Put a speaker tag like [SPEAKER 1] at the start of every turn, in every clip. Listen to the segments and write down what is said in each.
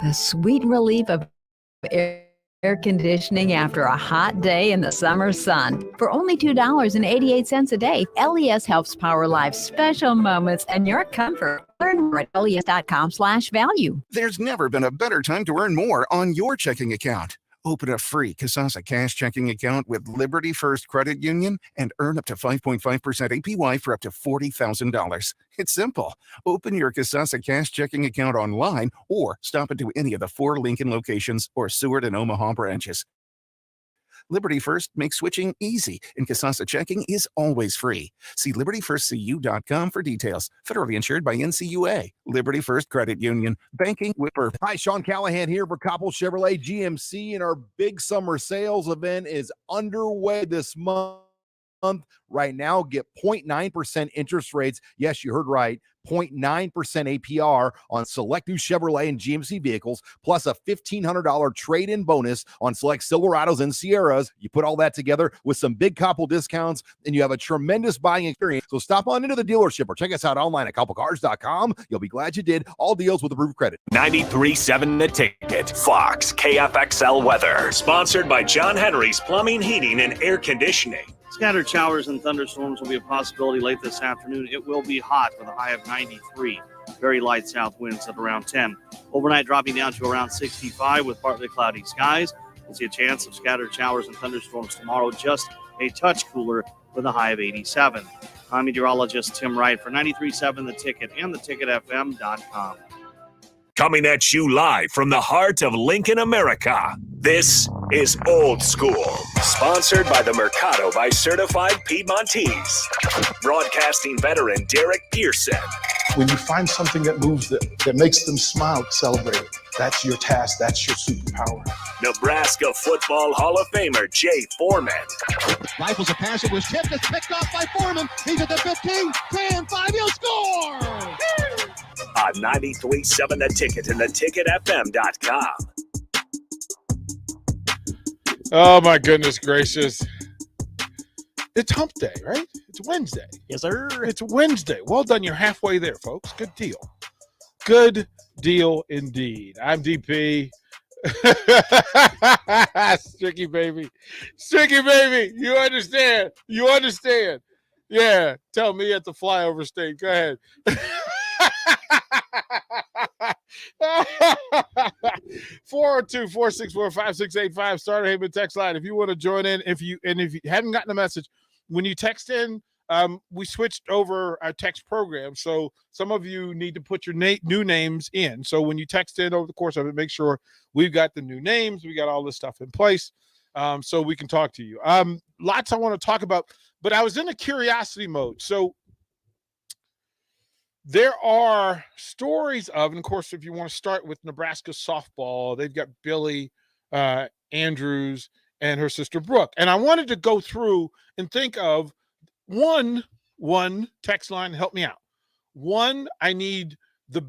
[SPEAKER 1] The sweet relief of air conditioning after a hot day in the summer sun. For only $2.88 a day, LES helps power life's special moments and your comfort. Learn more at les.com/value.
[SPEAKER 2] There's never been a better time to earn more on your checking account. Open a free Kasasa Cash checking account with Liberty First Credit Union and earn up to 5.5% APY for up to $40,000. It's simple. Open your Kasasa Cash checking account online or stop into any of the 4 Lincoln locations or Seward and Omaha branches. Liberty First makes switching easy, and Kasasa checking is always free. See libertyfirstcu.com for details. Federally insured by NCUA. Liberty First Credit Union. Banking with purpose.
[SPEAKER 3] Hi, Sean Callahan here for Koppel Chevrolet GMC, and our big summer sales event is underway this month. Right now, get 0.9% interest rates. Yes, you heard right. 0.9% APR on select new Chevrolet and GMC vehicles, plus a $1,500 trade-in bonus on select Silverados and Sierras. You put all that together with some big Koppel discounts, and you have a tremendous buying experience. So stop on into the dealership or check us out online at koppelcars.com. You'll be glad you did. All deals with approved credit.
[SPEAKER 4] 93.7 The Ticket. Fox KFXL weather. Sponsored by John Henry's Plumbing, Heating, and Air Conditioning.
[SPEAKER 5] Scattered showers and thunderstorms will be a possibility late this afternoon. It will be hot with a high of 93. Very light south winds at around 10. Overnight dropping down to around 65 with partly cloudy skies. We'll see a chance of scattered showers and thunderstorms tomorrow, just a touch cooler with a high of 87. I'm meteorologist Tim Wright for 93.7 The Ticket and theticketfm.com.
[SPEAKER 4] Coming at you live from the heart of Lincoln, America. This is Old School, sponsored by the Mercado by Certified Piedmontese. Broadcasting veteran Derek Pearson.
[SPEAKER 6] When you find something that moves them, that makes them smile, celebrate it. That's your task. That's your superpower.
[SPEAKER 4] Nebraska Football Hall of Famer Jay Foreman.
[SPEAKER 7] Rifles a pass. It was tipped. It's picked off by Foreman. He's at the 15, 10, 5. He'll score!
[SPEAKER 4] On 93.7 The Ticket and theticketfm.com.
[SPEAKER 8] Oh, my goodness gracious. It's hump day, right? It's Wednesday.
[SPEAKER 9] Yes, sir.
[SPEAKER 8] It's Wednesday. Well done. You're halfway there, folks. Good deal. Good deal indeed. I'm DP. Stricky baby. Stricky baby. You understand. You understand. Yeah. Tell me at the flyover state. Go ahead. 402-464-5685 Starter Haven text line. If you want to join in, if you haven't gotten a message, when you text in, we switched over our text program, so some of you need to put your new names in. So when you text in over the course of it, make sure we've got the new names, we got all this stuff in place, so we can talk to you. Lots I want to talk about, but I was in a curiosity mode. So there are stories of, and of course, if you want to start with Nebraska softball, they've got Billy Andrews and her sister Brooke. And I wanted to go through and think of one text line, help me out. One, I need the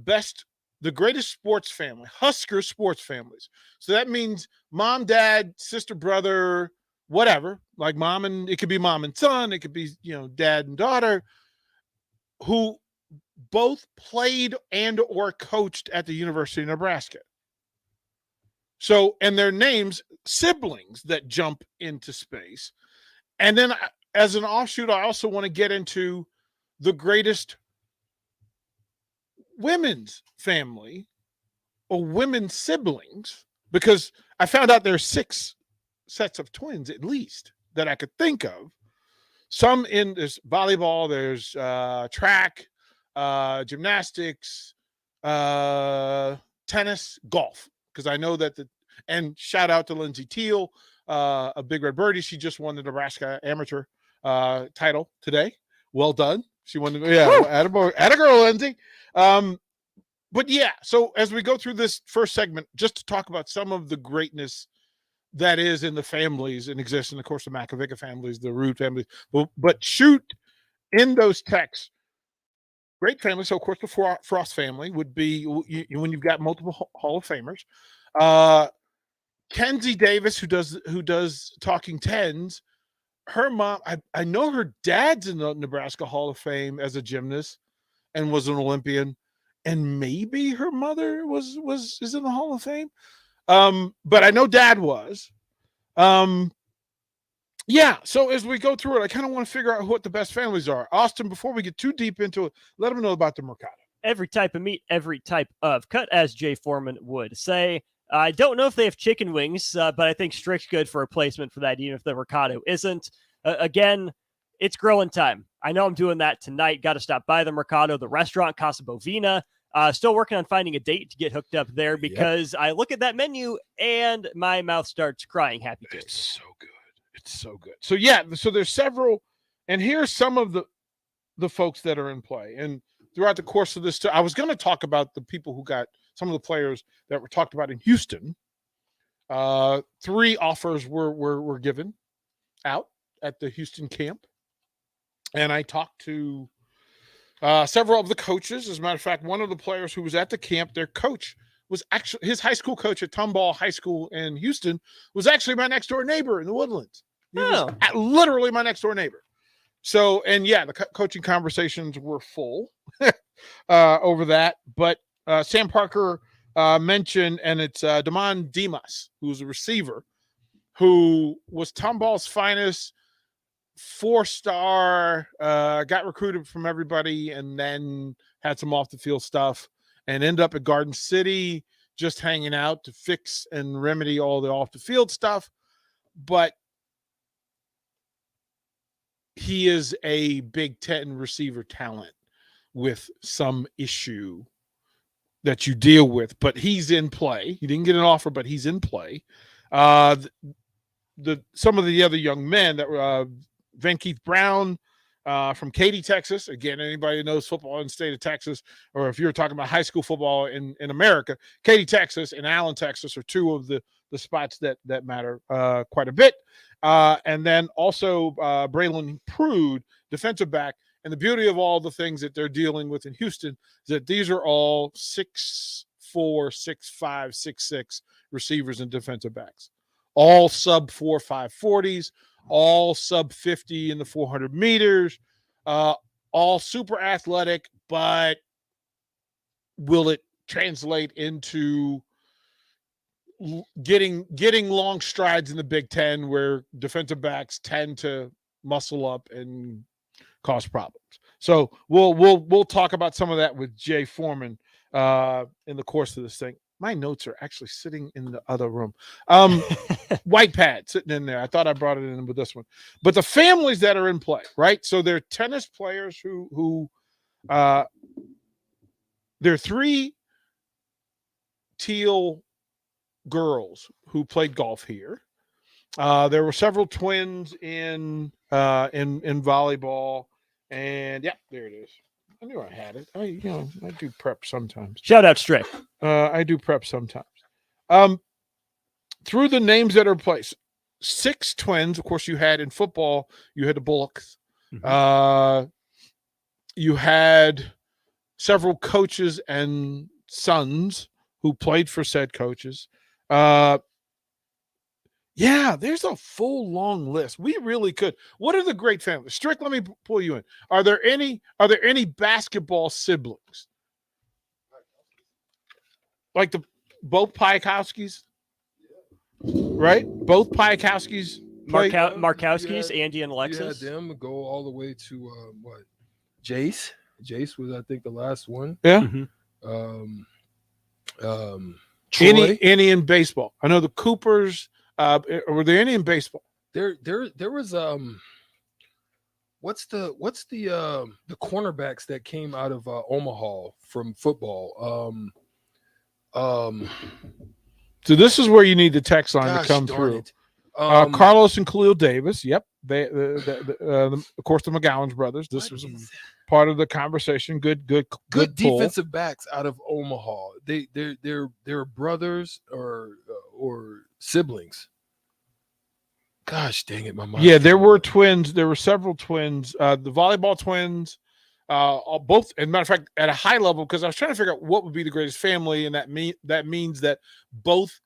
[SPEAKER 8] greatest sports family, Husker sports families. So that means mom, dad, sister, brother, whatever, like it could be mom and son, it could be, dad and daughter, who both played and or coached at the University of Nebraska. So, and their names, siblings that jump into space. And then as an offshoot, I also want to get into the greatest women's family or women's siblings, because I found out there's 6 sets of twins at least that I could think of. Some there's volleyball, there's track, gymnastics, tennis, golf, because I know that and shout out to Lindsay Teal, a Big Red Birdie. She just won the Nebraska amateur title today. Well done. She won atta girl, Lindsay. But yeah, so as we go through this first segment, just to talk about some of the greatness that is in the families and exists, and of course the Makovica families, the Root families, but shoot in those texts. Great family. So, of course, the Frost family would be when you've got multiple Hall of Famers. Kenzie Davis, who does Talking Tens, her mom, I know her dad's in the Nebraska Hall of Fame as a gymnast and was an Olympian. and maybe her mother is in the Hall of Fame. But I know Dad was. Yeah, so as we go through it, I kind of want to figure out what the best families are. Austin, before we get too deep into it, let them know about the Mercado.
[SPEAKER 9] Every type of meat, every type of cut, as Jay Foreman would say. I don't know if they have chicken wings, but I think Strick's good for a replacement for that, even if the Mercado isn't. Again, it's growing time. I know I'm doing that tonight. Got to stop by the Mercado, the restaurant, Casa Bovina. Still working on finding a date to get hooked up there because I look at that menu and my mouth starts crying happy tears.
[SPEAKER 8] It's so good. It's so good. So yeah, so there's several, and here's some of the folks that are in play. And throughout the course of this, I was going to talk about the people who got some of the players that were talked about in Houston. 3 offers were given out at the Houston camp, and I talked to several of the coaches. As a matter of fact, one of the players who was at the camp, their coach was actually his high school coach at Tomball High School in Houston was actually my next door neighbor in the Woodlands. He was literally my next door neighbor. So, and yeah, the coaching conversations were full over that. But Sam Parker mentioned, and it's Damon Dimas, who's a receiver, who was Tomball's finest, 4-star, got recruited from everybody, and then had some off the field stuff, and ended up at Garden City just hanging out to fix and remedy all the off the field stuff. But he is a Big Ten receiver talent with some issue that you deal with, but he's in play. He didn't get an offer, but he's in play. Some of the other young men that were Van Keith Brown from Katy, Texas. Again, anybody who knows football in the state of Texas, or if you're talking about high school football in America, Katy, Texas, and Allen, Texas are 2 of the spots that matter quite a bit. And then also Braylon Prude, defensive back. And the beauty of all the things that they're dealing with in Houston is that these are all 6'4", 6'5", 6'6" receivers and defensive backs. All sub 4.5 40s, all sub 50 in the 400 meters, all super athletic, but will it translate into getting long strides in the Big Ten where defensive backs tend to muscle up and cause problems? So we'll talk about some of that with Jay Foreman in the course of this thing. My notes are actually sitting in the other room. White pad sitting in there. I thought I brought it in with this one. But the families that are in play, right? So they're tennis players who there are 3 Teal girls who played golf here. There were several twins in volleyball, and yeah, there it is. I knew I had it. I do prep sometimes.
[SPEAKER 9] Shout out Strick.
[SPEAKER 8] I do prep sometimes. Through the names that are in place, 6 twins. Of course, you had in football, you had the Bullocks. Mm-hmm. You had several coaches and sons who played for said coaches. Yeah, there's a full long list. We really could. What are the great families? Strick, let me pull you in. Are there any basketball siblings? Like both Piakowskis? Right? Both Piakowskis.
[SPEAKER 9] Markowskis, Andy and Alexis.
[SPEAKER 10] Yeah, them go all the way to Jace. Jace was, I think, the last one.
[SPEAKER 8] Yeah.
[SPEAKER 10] Mm-hmm.
[SPEAKER 8] Any in baseball? I know the Coopers. Were there any in baseball?
[SPEAKER 10] There was what's the cornerbacks that came out of Omaha from football?
[SPEAKER 8] So this is where you need the text line to come through. Carlos and Khalil Davis. Yep. Of course, the McGowan's brothers. This was part of the conversation. Good
[SPEAKER 10] defensive backs out of Omaha. They're brothers or siblings. Gosh dang it, my mind.
[SPEAKER 8] Yeah, there were twins. There were several twins. The volleyball twins, both. As a matter of fact, at a high level, because I was trying to figure out what would be the greatest family, and that means that both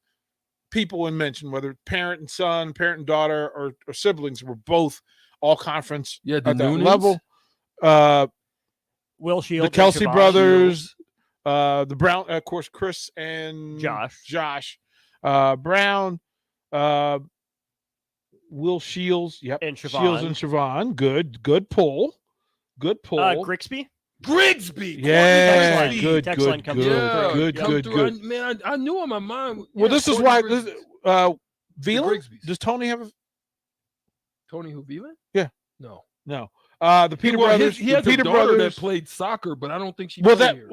[SPEAKER 8] people in mention, whether parent and son, parent and daughter, or siblings, were both all conference at that level.
[SPEAKER 9] Will Shield,
[SPEAKER 8] the Kelsey brothers, The Brown, of course, Chris and Josh Brown, Will Shields,
[SPEAKER 9] and
[SPEAKER 8] Shields and Siobhan. Good pull.
[SPEAKER 9] Grigsby.
[SPEAKER 8] Yeah,
[SPEAKER 9] Text
[SPEAKER 8] good.
[SPEAKER 9] line comes through.
[SPEAKER 8] Good.
[SPEAKER 10] Man, I knew on my mind.
[SPEAKER 8] Well, this is why Veland.
[SPEAKER 10] Grigsby's.
[SPEAKER 8] Does Tony have a
[SPEAKER 10] Tony who Veland?
[SPEAKER 8] Yeah.
[SPEAKER 10] No.
[SPEAKER 8] The Peter brothers.
[SPEAKER 10] He has
[SPEAKER 8] Peter
[SPEAKER 10] a daughter
[SPEAKER 8] brothers
[SPEAKER 10] that played soccer, but I don't think she played here.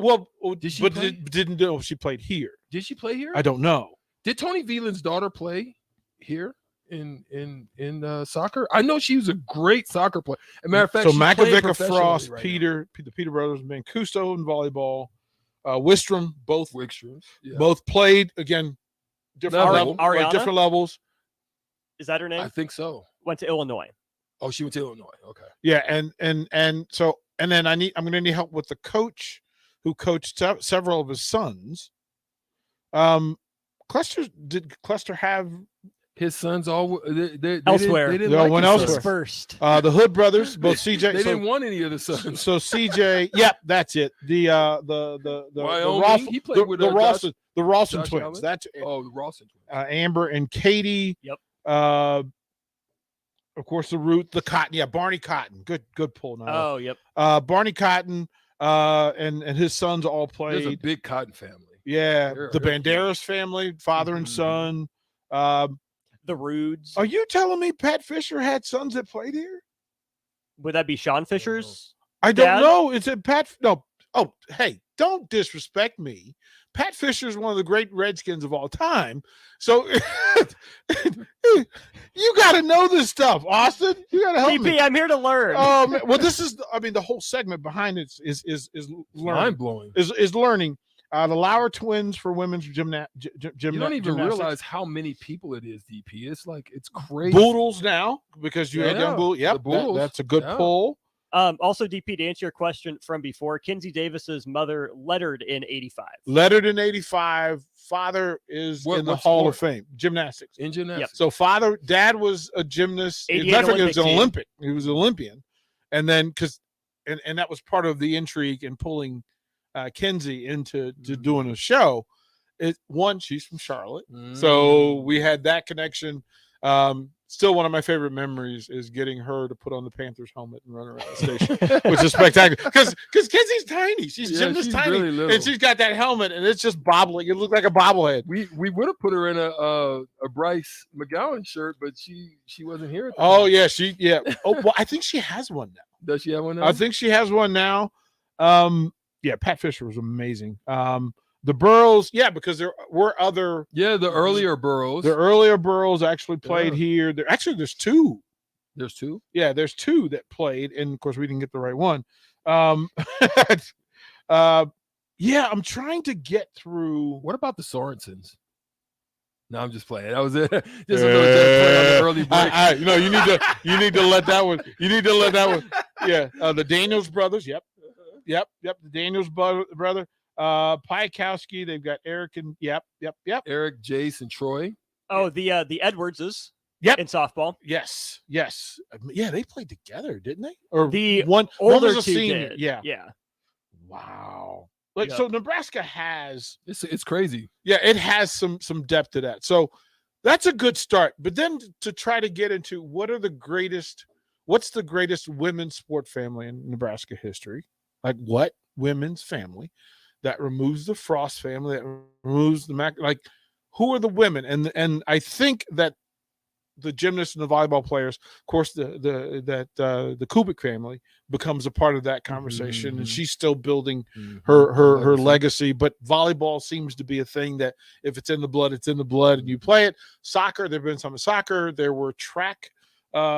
[SPEAKER 8] Did she? Didn't know if she played here.
[SPEAKER 10] Did she play here?
[SPEAKER 8] I don't know.
[SPEAKER 10] Did Tony Veland's daughter play here in soccer? I know she was a great soccer player. As a matter of fact,
[SPEAKER 8] so
[SPEAKER 10] she's playing
[SPEAKER 8] Makovica,
[SPEAKER 10] professionally
[SPEAKER 8] Frost,
[SPEAKER 10] right
[SPEAKER 8] Peter, the Peter brothers, Mancuso in volleyball, Wistrom, both played again, different levels.
[SPEAKER 9] Is that her name?
[SPEAKER 10] I think so.
[SPEAKER 9] Went to Illinois.
[SPEAKER 10] Oh, she went to Illinois. Okay.
[SPEAKER 8] Yeah, and then I'm going to need help with the coach who coached several of his sons. Did Cluster have
[SPEAKER 10] his sons all
[SPEAKER 9] elsewhere?
[SPEAKER 10] They didn't
[SPEAKER 8] went elsewhere.
[SPEAKER 9] Dispersed.
[SPEAKER 8] The Hood brothers, both CJ.
[SPEAKER 10] They didn't want any of the sons.
[SPEAKER 8] So CJ, yep, that's it. The
[SPEAKER 10] Wyoming, he played with
[SPEAKER 8] the Rawson
[SPEAKER 10] Josh
[SPEAKER 8] twins.
[SPEAKER 10] Allen?
[SPEAKER 8] That's
[SPEAKER 10] the Rawson twins.
[SPEAKER 8] Amber and Katie.
[SPEAKER 9] Yep.
[SPEAKER 8] Of course, the Cotton. Yeah, Barney Cotton. Good pull. Now.
[SPEAKER 9] Oh, yep.
[SPEAKER 8] Barney Cotton and his sons all played.
[SPEAKER 10] There's a big Cotton family.
[SPEAKER 8] Yeah, the Banderas family, father and son.
[SPEAKER 9] The Rudes.
[SPEAKER 8] Are you telling me Pat Fisher had sons that played here?
[SPEAKER 9] Would that be Sean Fisher's?
[SPEAKER 8] I don't know. Is it Pat? No. Oh, hey, don't disrespect me. Pat Fisher is one of the great Redskins of all time. So you got to know this stuff, Austin. You got to help me.
[SPEAKER 9] I'm here to learn.
[SPEAKER 8] Well, this is. I mean, the whole segment behind it is learning.
[SPEAKER 10] Mind blowing.
[SPEAKER 8] Is learning. The Lauer twins for women's gymnastics.
[SPEAKER 10] You don't even realize how many people it is, DP. It's crazy.
[SPEAKER 8] Boodles now because you had young Boodles. Yep, that's a good pull.
[SPEAKER 9] Also, DP, to answer your question from before, Kinsey Davis's mother lettered in 85.
[SPEAKER 8] Lettered in 85. Father is in the Hall of Fame. Gymnastics.
[SPEAKER 10] In gymnastics.
[SPEAKER 8] Yep. So dad was a gymnast. He was an Olympic. He was an Olympian. And then and that was part of the intrigue in pulling Kinsey into doing a show. She's from Charlotte. So we had that connection. Still one of my favorite memories is getting her to put on the Panthers helmet and run around the station, which is spectacular. Because Kenzie's tiny. She's tiny. Really and she's got that helmet, and it's just bobbling. It looked like a bobblehead.
[SPEAKER 10] We would have put her in a Bryce McGowan shirt, but she wasn't here.
[SPEAKER 8] Oh, yeah. Oh, well, I think she has one now.
[SPEAKER 10] Does she have one now?
[SPEAKER 8] I think she has one now. Yeah, Pat Fisher was amazing. The Burrows, because there were other.
[SPEAKER 10] Yeah, the earlier Burrows.
[SPEAKER 8] The earlier Burrows actually played here. There's two.
[SPEAKER 10] There's two?
[SPEAKER 8] Yeah, there's two that played, and of course we didn't get the right one. I'm trying to get through.
[SPEAKER 10] What about the Sorensens? No, I'm just playing. That was it. Just a little play on the early break.
[SPEAKER 8] You need to let that one. You need to let that one. Yeah, the Daniels brothers. Yep. The Daniels brother. Piakowski, they've got Eric and yep.
[SPEAKER 10] Eric, Jace, and Troy.
[SPEAKER 9] Oh, the Edwardses.
[SPEAKER 8] Yep.
[SPEAKER 9] In softball.
[SPEAKER 8] Yes. Yeah, they played together, didn't they? Or
[SPEAKER 9] the
[SPEAKER 8] one
[SPEAKER 9] older
[SPEAKER 8] was a
[SPEAKER 9] two
[SPEAKER 8] senior.
[SPEAKER 9] did.
[SPEAKER 8] Yeah.
[SPEAKER 9] Wow.
[SPEAKER 8] So Nebraska has
[SPEAKER 10] it's crazy.
[SPEAKER 8] Yeah, it has some depth to that. So that's a good start. But then to try to get into what's the greatest women's sport family in Nebraska history? Like what women's family that removes the Frost family, that removes the who are the women? And I think that the gymnasts and the volleyball players, of course, the Kubik family becomes a part of that conversation, and she's still building her legacy. But volleyball seems to be a thing that if it's in the blood, it's in the blood, and you play it. Soccer, there've been some soccer. There were track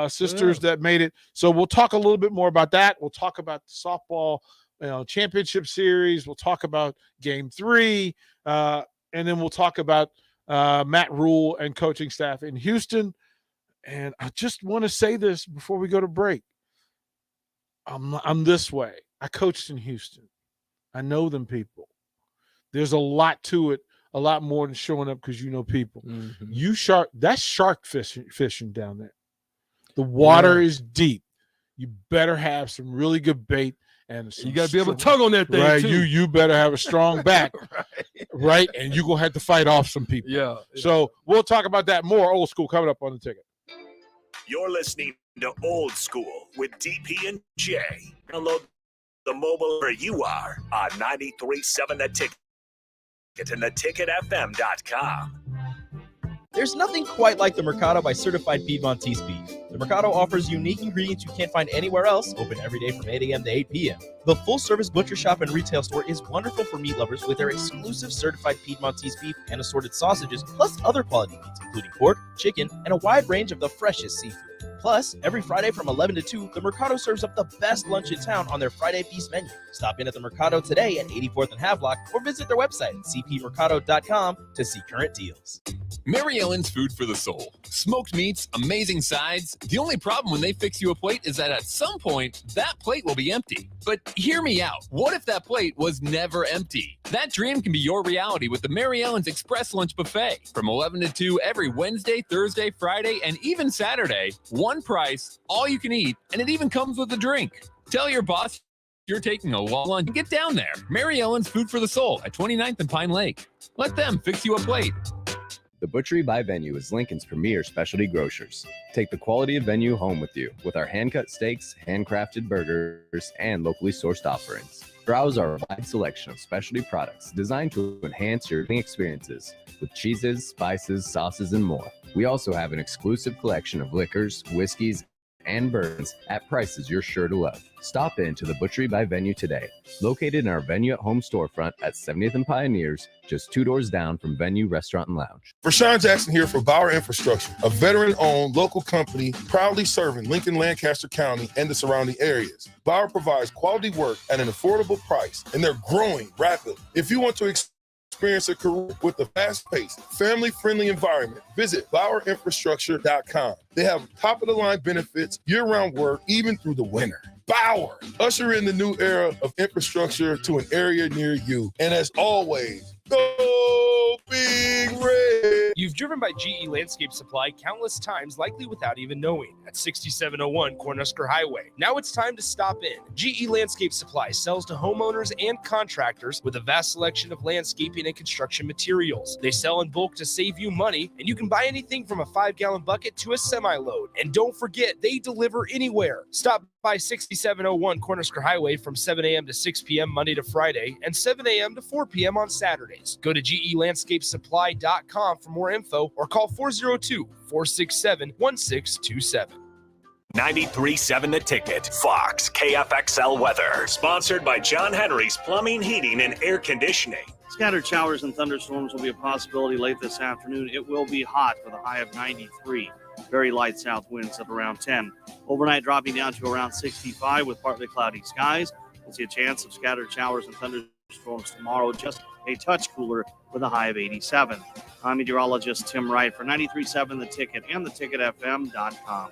[SPEAKER 8] sisters that made it. So we'll talk a little bit more about that. We'll talk about the softball championship series. We'll talk about game 3, and then we'll talk about Matt Rule and coaching staff in Houston. And I just want to say this before we go to break. I'm this way. I coached in Houston. I know them people. There's a lot to it, a lot more than showing up because you know people. Mm-hmm. That's shark fishing down there. The water is deep. You better have some really good bait and
[SPEAKER 10] You got to be able to tug on that thing,
[SPEAKER 8] right.
[SPEAKER 10] too.
[SPEAKER 8] You better have a strong back, right? And you're gonna have to fight off some people.
[SPEAKER 10] Yeah.
[SPEAKER 8] So we'll talk about that more. Old School coming up on the ticket.
[SPEAKER 4] You're listening to Old School with DP and J. Download the mobile where you are on 93.7 The Ticket and theticketfm.com.
[SPEAKER 11] There's nothing quite like the Mercado by Certified Piedmontese beef. The Mercado offers unique ingredients you can't find anywhere else, open every day from 8 a.m. to 8 p.m. The full-service butcher shop and retail store is wonderful for meat lovers with their exclusive Certified Piedmontese beef and assorted sausages, plus other quality meats, including pork, chicken, and a wide range of the freshest seafood. Plus, every Friday from 11 to 2, the Mercado serves up the best lunch in town on their Friday Feast menu. Stop in at the Mercado today at 84th and Havelock or visit their website at cpmercado.com to see current deals.
[SPEAKER 12] Mary Ellen's Food for the Soul. Smoked meats, amazing sides. The only problem when they fix you a plate is that at some point, that plate will be empty. But hear me out. What if that plate was never empty? That dream can be your reality with the Mary Ellen's Express Lunch Buffet. From 11 to 2 every Wednesday, Thursday, Friday, and even Saturday. One price, all you can eat, and it even comes with a drink. Tell your boss you're taking a long lunch and get down there. Mary Ellen's Food for the Soul at 29th and Pine Lake. Let them fix you a plate.
[SPEAKER 13] The Butchery by Venue is Lincoln's premier specialty grocers. Take the quality of Venue home with you with our hand-cut steaks, handcrafted burgers, and locally sourced offerings. Browse our wide selection of specialty products designed to enhance your eating experiences with cheeses, spices, sauces, and more. We also have an exclusive collection of liquors, whiskeys, and bourbons at prices you're sure to love. Stop in to the Butchery by Venue today, located in our Venue at Home storefront at 70th and Pioneers, just 2 doors down from Venue Restaurant and Lounge.
[SPEAKER 14] Rashawn Jackson here for Bauer Infrastructure, a veteran-owned local company proudly serving Lincoln, Lancaster County, and the surrounding areas. Bauer provides quality work at an affordable price, and they're growing rapidly. If you want to experience a career with a fast-paced, family-friendly environment, visit BauerInfrastructure.com. They have top-of-the-line benefits, year-round work, even through the winter. Bauer, usher in the new era of infrastructure to an area near you. And as always, go Big Red!
[SPEAKER 15] You've driven by GE Landscape Supply countless times, likely without even knowing, at 6701 Cornhusker Highway. Now it's time to stop in. GE Landscape Supply sells to homeowners and contractors with a vast selection of landscaping and construction materials. They sell in bulk to save you money, and you can buy anything from a 5-gallon bucket to a semi-load. And don't forget, they deliver anywhere. Stop by 6701 Cornhusker Highway from 7 a.m. to 6 p.m. Monday to Friday and 7 a.m. to 4 p.m. on Saturdays. Go to GELandscapeSupply.com for more info or call 402-467-1627.
[SPEAKER 4] 93.7 The Ticket. Fox KFXL weather. Sponsored by John Henry's Plumbing, Heating, and Air Conditioning.
[SPEAKER 5] Scattered showers and thunderstorms will be a possibility late this afternoon. It will be hot with a high of 93. Very light south winds at around 10. Overnight dropping down to around 65 with partly cloudy skies. We'll see a chance of scattered showers and thunderstorms tomorrow, just a touch cooler with a high of 87. I'm meteorologist Tim Wright for 93.7 The Ticket and theticketfm.com.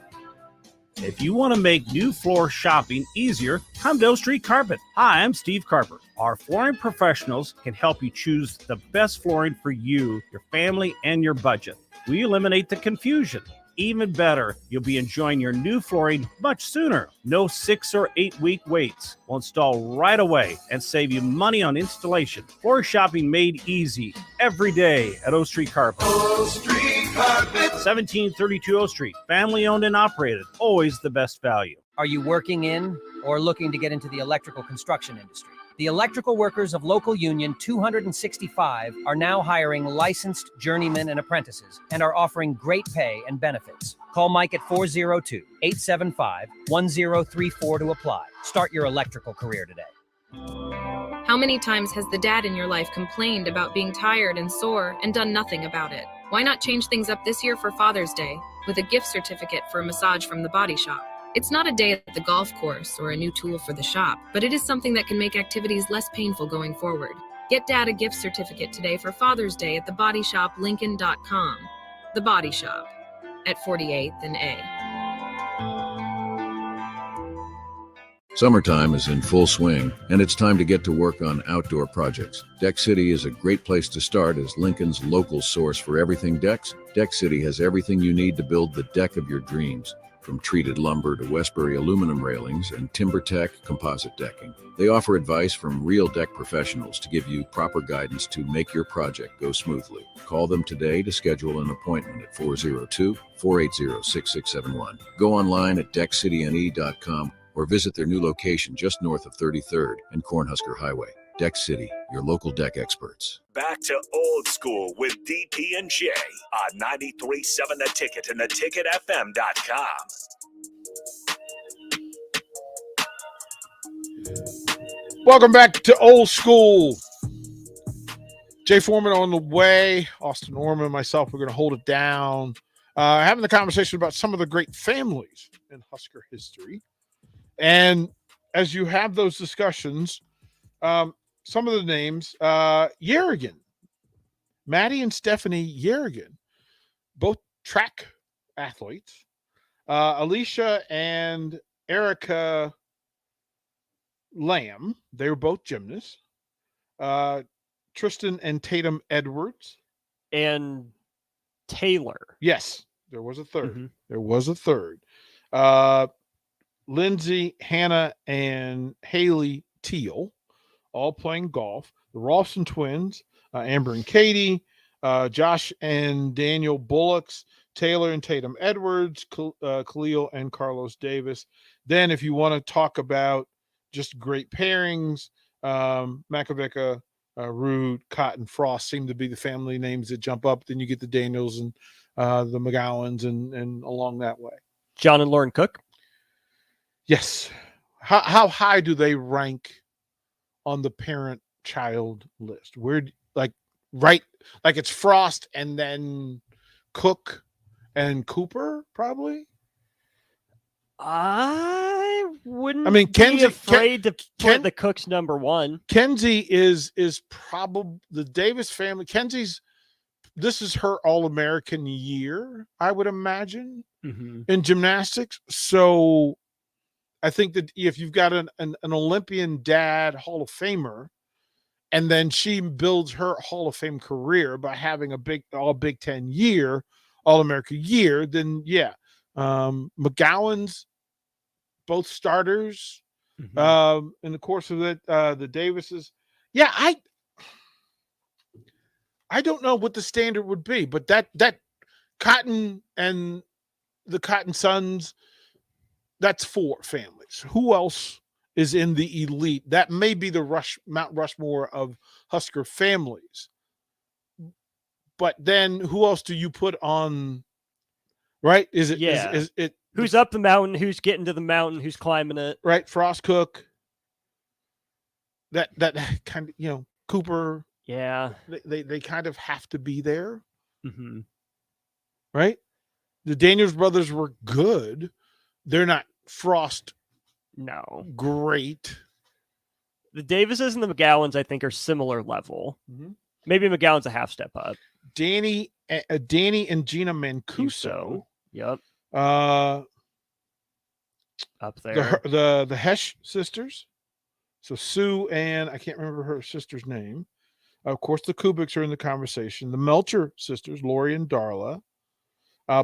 [SPEAKER 16] If you want to make new floor shopping easier, come to O Street Carpet. Hi, I'm Steve Carper. Our flooring professionals can help you choose the best flooring for you, your family, and your budget. We eliminate the confusion. Even better, you'll be enjoying your new flooring much sooner. No 6 or 8 week waits. We'll install right away and save you money on installation. Floor shopping made easy every day at O Street Carpet.
[SPEAKER 17] O Street Carpet.
[SPEAKER 16] 1732 O Street. Family owned and operated. Always the best value.
[SPEAKER 18] Are you working in or looking to get into the electrical construction industry? The electrical workers of Local Union 265 are now hiring licensed journeymen and apprentices and are offering great pay and benefits. Call Mike at 402-875-1034 to apply. Start your electrical career today.
[SPEAKER 19] How many times has the dad in your life complained about being tired and sore and done nothing about it? Why not change things up this year for Father's Day with a gift certificate for a massage from the Body Shop? It's not a day at the golf course or a new tool for the shop, but it is something that can make activities less painful going forward. Get Dad a gift certificate today for Father's Day at thebodyshoplincoln.com. The Body Shop at 48th and A.
[SPEAKER 20] Summertime is in full swing, and it's time to get to work on outdoor projects. Deck City is a great place to start as Lincoln's local source for everything decks. Deck City has everything you need to build the deck of your dreams. From treated lumber to Westbury aluminum railings and TimberTech composite decking, they offer advice from real deck professionals to give you proper guidance to make your project go smoothly. Call them today to schedule an appointment at 402-480-6671. Go online at deckcityne.com or visit their new location just north of 33rd and Cornhusker Highway. Deck City, your local deck experts.
[SPEAKER 4] Back to Old School with DP and J on 93.7 The Ticket and theticketfm.com.
[SPEAKER 8] Welcome back to Old School. Jay Foreman on the way. Austin Orman and myself, we're going to hold it down. Having the conversation about some of the great families in Husker history. And as you have those discussions, some of the names, Yerrigan, Maddie and Stephanie Yerrigan, both track athletes. Alicia and Erica Lamb, they were both gymnasts. Tristan and Tatum Edwards.
[SPEAKER 9] And Taylor.
[SPEAKER 8] Yes, there was a third.
[SPEAKER 9] Mm-hmm.
[SPEAKER 8] There was a third. Lindsay, Hannah, and Haley Teal, all playing golf. The Rolfson twins, Amber and Katie, Josh and Daniel Bullocks, Taylor and Tatum Edwards, Khalil and Carlos Davis. Then if you want to talk about just great pairings, Makovica, Rude, Cotton, Frost seem to be the family names that jump up. Then you get the Daniels and the McGowans and along that way.
[SPEAKER 9] John and Lauren Cook.
[SPEAKER 8] Yes. How high do they rank on the parent-child list? Where, like it's Frost and then Cook and Cooper, probably?
[SPEAKER 9] I wouldn't
[SPEAKER 8] be
[SPEAKER 9] afraid to put the Cooks number one.
[SPEAKER 8] Kenzie is probably the Davis family. This is her All-American year, I would imagine, in gymnastics. So I think that if you've got an Olympian dad, Hall of Famer, and then she builds her Hall of Fame career by having a all Big Ten year, All-America year, then yeah. McGowan's both starters in the course of it. The Davises. Yeah, I don't know what the standard would be, but that Cotton and the Cotton Sons, that's 4 families. Who else is in the elite? That may be the Mount Rushmore of Husker families. But then who else do you put on, right? Is it
[SPEAKER 9] who's up the mountain, who's getting to the mountain, who's climbing it?
[SPEAKER 8] Right, Frost, Cook. That kind of, Cooper.
[SPEAKER 9] Yeah.
[SPEAKER 8] They kind of have to be there.
[SPEAKER 9] Mm-hmm.
[SPEAKER 8] Right? The Daniels brothers were good. They're not Frost.
[SPEAKER 9] No.
[SPEAKER 8] Great.
[SPEAKER 9] The Davises and the McGowans, I think, are similar level.
[SPEAKER 8] Mm-hmm.
[SPEAKER 9] Maybe McGowan's a half step up.
[SPEAKER 8] Danny and Gina Mancuso.
[SPEAKER 9] Yep.
[SPEAKER 8] Up
[SPEAKER 9] there.
[SPEAKER 8] The Hesh sisters. So Sue and I can't remember her sister's name. Of course, the Kubiks are in the conversation. The Melcher sisters, Lori and Darla.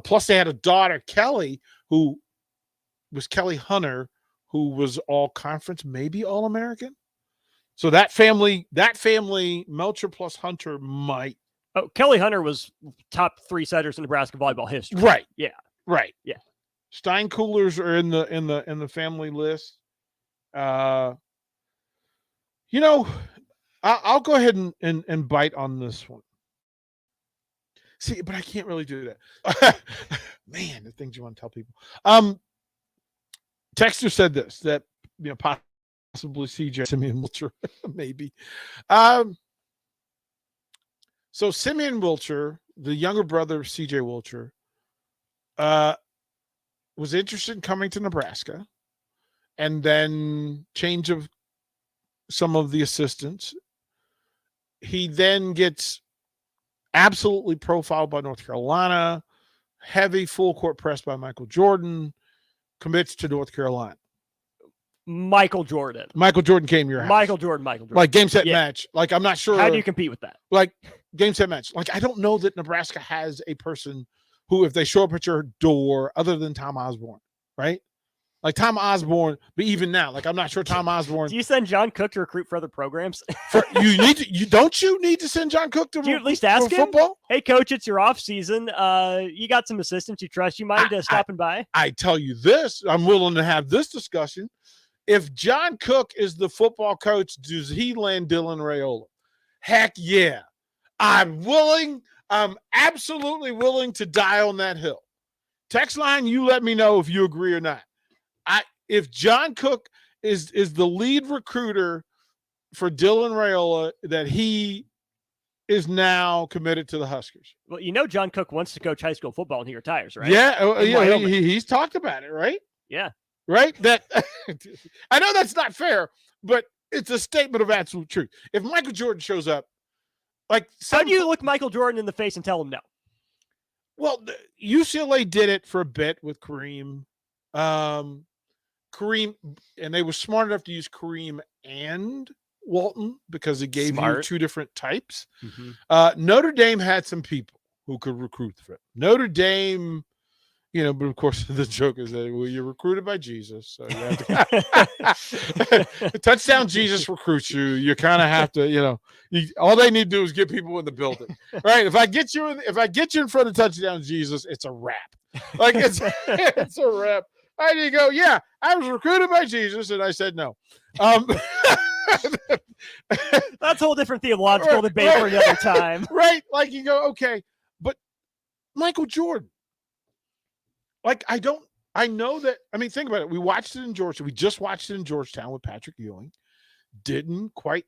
[SPEAKER 8] Plus, they had a daughter, Kelly, who was Kelly Hunter, who was all conference, maybe all American. So that family, Melcher plus Hunter might.
[SPEAKER 9] Oh, Kelly Hunter was top 3 setters in Nebraska volleyball history.
[SPEAKER 8] Right.
[SPEAKER 9] Yeah.
[SPEAKER 8] Right.
[SPEAKER 9] Yeah.
[SPEAKER 8] Steinkuhlers are in the family list. I'll go ahead and bite on this one. See, but I can't really do that. Man, the things you want to tell people. Texter said this, that possibly CJ Simeon Wilcher, maybe. So Simeon Wilcher, the younger brother of CJ Wilcher, was interested in coming to Nebraska, and then change of some of the assistants. He then gets absolutely profiled by North Carolina, heavy full court press by Michael Jordan, commits to North Carolina.
[SPEAKER 9] Michael Jordan
[SPEAKER 8] came to your house.
[SPEAKER 9] Michael Jordan.
[SPEAKER 8] Like game, set, match. Like, I'm not sure.
[SPEAKER 9] How do you compete with that?
[SPEAKER 8] Like game, set, match. Like, I don't know that Nebraska has a person who, if they show up at your door, other than Tom Osborne, right? Like Tom Osborne, but even now, like I'm not sure Tom Osborne.
[SPEAKER 9] Do you send John Cook to recruit for other programs?
[SPEAKER 8] You need to send John Cook to
[SPEAKER 9] Do you at least ask him?
[SPEAKER 8] Football?
[SPEAKER 9] Hey, coach, it's your off season. You got some assistants you trust. You mind stopping by?
[SPEAKER 8] I tell you this, I'm willing to have this discussion. If John Cook is the football coach, does he land Dylan Raiola? Heck yeah. I'm absolutely willing to die on that hill. Text line, you let me know if you agree or not. If John Cook is the lead recruiter for Dylan Raiola, that he is now committed to the Huskers.
[SPEAKER 9] Well, John Cook wants to coach high school football when he retires, right?
[SPEAKER 8] Yeah, he's talked about it, right?
[SPEAKER 9] Yeah.
[SPEAKER 8] Right? That I know that's not fair, but it's a statement of absolute truth. If Michael Jordan shows up,
[SPEAKER 9] how do you look Michael Jordan in the face and tell him no?
[SPEAKER 8] Well, UCLA did it for a bit with Kareem. Kareem, and they were smart enough to use Kareem and Walton because it gave you two different types.
[SPEAKER 9] Mm-hmm.
[SPEAKER 8] Notre Dame had some people who could recruit for it. Notre Dame, but of course the joke is that you're recruited by Jesus, so you have to touchdown Jesus recruits you. You kind of have to, all they need to do is get people in the building, right? If I get you in front of touchdown Jesus, it's a wrap. Like it's a wrap. I need to go. Yeah, I was recruited by Jesus, and I said no.
[SPEAKER 9] That's a whole different theological debate for another time,
[SPEAKER 8] right? Like you go, okay, but Michael Jordan. I know that. I mean, think about it. We watched it in Georgia. We just watched it in Georgetown with Patrick Ewing. Didn't quite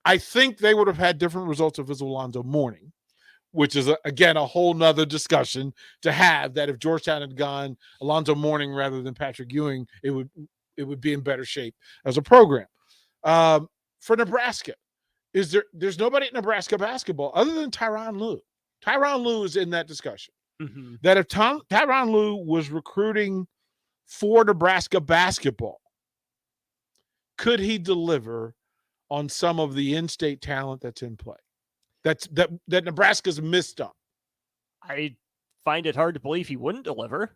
[SPEAKER 8] I think they would have had different results if it was Alonzo Mourning, which is again a whole nother discussion to have. That if Georgetown had gone Alonzo Mourning rather than Patrick Ewing, it would be in better shape as a program. For Nebraska, there's nobody at Nebraska basketball other than Tyronn Lue. Tyronn Lue is in that discussion.
[SPEAKER 9] Mm-hmm.
[SPEAKER 8] That if Tyronn Lue was recruiting for Nebraska basketball, could he deliver on some of the in-state talent that's in play? That Nebraska's missed on.
[SPEAKER 9] I find it hard to believe he wouldn't deliver.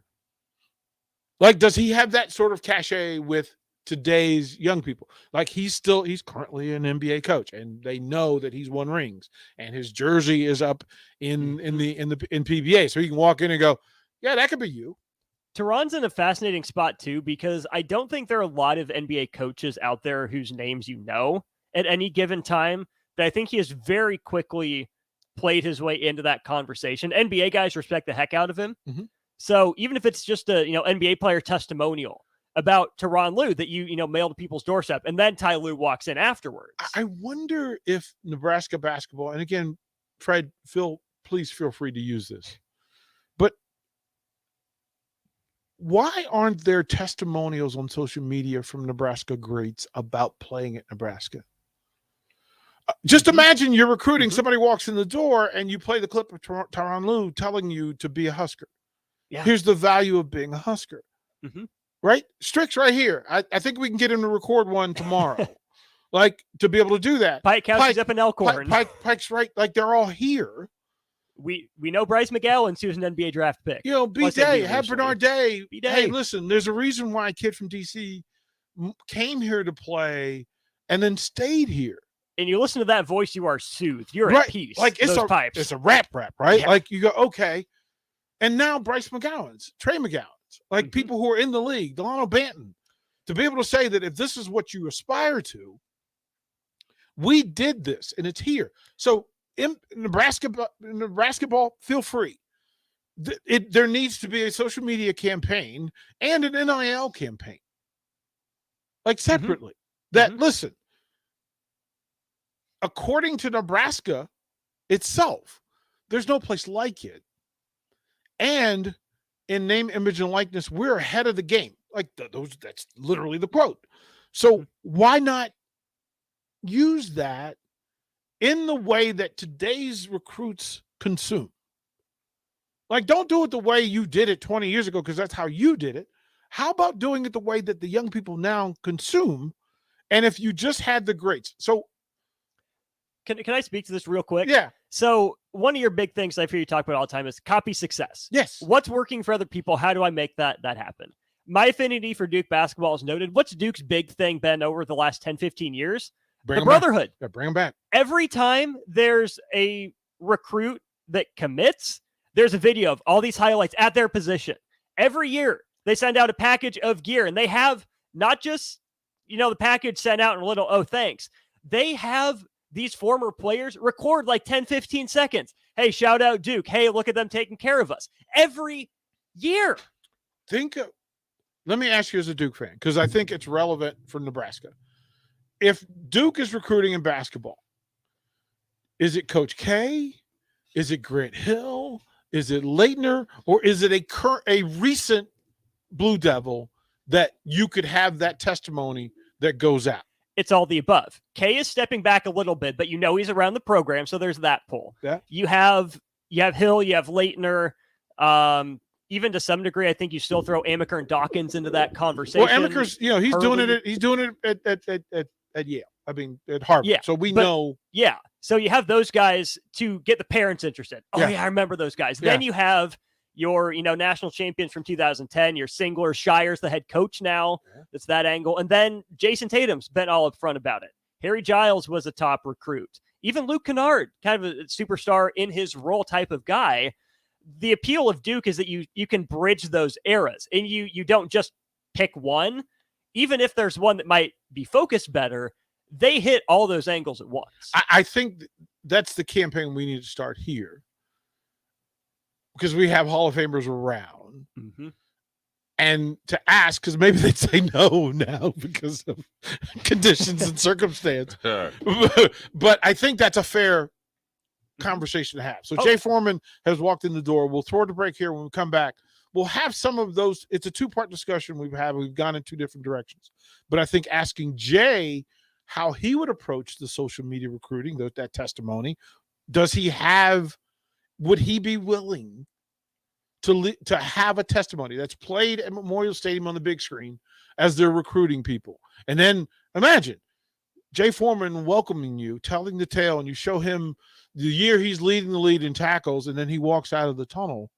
[SPEAKER 8] Does he have that sort of cachet with today's young people? He's currently an NBA coach, and they know that he's won rings, and his jersey is up in PBA, so he can walk in and go, yeah, that could be you.
[SPEAKER 9] Tehran's in a fascinating spot too, because I don't think there are a lot of NBA coaches out there whose names at any given time. That I think he has very quickly played his way into that conversation. NBA guys respect the heck out of him.
[SPEAKER 8] Mm-hmm.
[SPEAKER 9] So even if it's just a NBA player testimonial about Tyronn Lue that you mail to people's doorstep, and then Ty Lue walks in afterwards.
[SPEAKER 8] I wonder if Nebraska basketball, and again, Fred, Phil, please feel free to use this, but why aren't there testimonials on social media from Nebraska greats about playing at Nebraska? Just imagine you're recruiting, somebody walks in the door, and you play the clip of Tyronn Lue telling you to be a Husker.
[SPEAKER 9] Yeah.
[SPEAKER 8] Here's the value of being a Husker.
[SPEAKER 9] Mm-hmm.
[SPEAKER 8] Right? Strick's right here. I think we can get him to record one tomorrow. To be able to do that.
[SPEAKER 9] Pike House up in Elkhorn.
[SPEAKER 8] Pike's right. They're all here.
[SPEAKER 9] We know Bryce McGowan's who's an NBA draft pick.
[SPEAKER 8] B-Day, have Bernard Day. Hey, listen, there's a reason why a kid from D.C. came here to play and then stayed here.
[SPEAKER 9] And you listen to that voice, you are soothed. You're
[SPEAKER 8] right.
[SPEAKER 9] At peace.
[SPEAKER 8] It's a rap, right?
[SPEAKER 9] Yeah.
[SPEAKER 8] You go, okay. And now Bryce McGowan's, Trey McGowan's, people who are in the league, Delano Banton, to be able to say that if this is what you aspire to, we did this and it's here. So in Nebraska ball, feel free. There needs to be a social media campaign and an NIL campaign, separately. Listen, according to Nebraska itself, there's no place like it. And in name, image, and likeness, we're ahead of the game. That's literally the quote. So why not use that in the way that today's recruits consume? Don't do it the way you did it 20 years ago, because that's how you did it. How about doing it the way that the young people now consume? And if you just had the greats. So
[SPEAKER 9] Can I speak to this real quick?
[SPEAKER 8] Yeah.
[SPEAKER 9] So one of your big things I hear you talk about all the time is copy success.
[SPEAKER 8] Yes.
[SPEAKER 9] What's working for other people? How do I make that happen? My affinity for Duke basketball is noted. What's Duke's big thing been over the last 10, 15 years?
[SPEAKER 8] Bring
[SPEAKER 9] the
[SPEAKER 8] 'em back.
[SPEAKER 9] brotherhood.
[SPEAKER 8] Yeah, bring them back.
[SPEAKER 9] Every time there's a recruit that commits, there's a video of all these highlights at their position. Every year, they send out a package of gear, and they have not just, the package sent out in a little, oh, thanks. They have these former players record like 10, 15 seconds. Hey, shout out Duke. Hey, look at them taking care of us. Every year.
[SPEAKER 8] Let me ask you as a Duke fan, because I think it's relevant for Nebraska. If Duke is recruiting in basketball, is it Coach K? Is it Grant Hill? Is it Leitner? Or is it a recent Blue Devil that you could have that testimony that goes out?
[SPEAKER 9] It's all the above. K is stepping back a little bit, but he's around the program, so there's that pull.
[SPEAKER 8] Yeah.
[SPEAKER 9] You have Hill, you have Leitner, even to some degree, I think you still throw Amaker and Dawkins into that conversation.
[SPEAKER 8] Well, Amaker's, he's doing it at Yale. I mean, at Harvard.
[SPEAKER 9] Yeah,
[SPEAKER 8] so we know.
[SPEAKER 9] Yeah. So you have those guys to get the parents interested. Oh, yeah, I remember those guys.
[SPEAKER 8] Yeah.
[SPEAKER 9] Then you have your, national champions from 2010, your Singler, Shire's the head coach now. Yeah. That's that angle. And then Jason Tatum's been all up front about it. Harry Giles was a top recruit. Even Luke Kennard, kind of a superstar in his role type of guy. The appeal of Duke is that you can bridge those eras, and you don't just pick one. Even if there's one that might be focused better, they hit all those angles at once.
[SPEAKER 8] I think that's the campaign we need to start here, because we have Hall of Famers around.
[SPEAKER 9] Mm-hmm.
[SPEAKER 8] And to ask, because maybe they'd say no now because of conditions and circumstance. But I think that's a fair conversation to have. So Jay Foreman has walked in the door. We'll throw the break here. When we come back, we'll have some of those. It's a two-part discussion we've had. We've gone in two different directions. But I think asking Jay how he would approach the social media recruiting, that testimony, would he be willing to have a testimony that's played at Memorial Stadium on the big screen as they're recruiting people? And then imagine Jay Foreman welcoming you, telling the tale, and you show him the year he's leading the lead in tackles, and then he walks out of the tunnel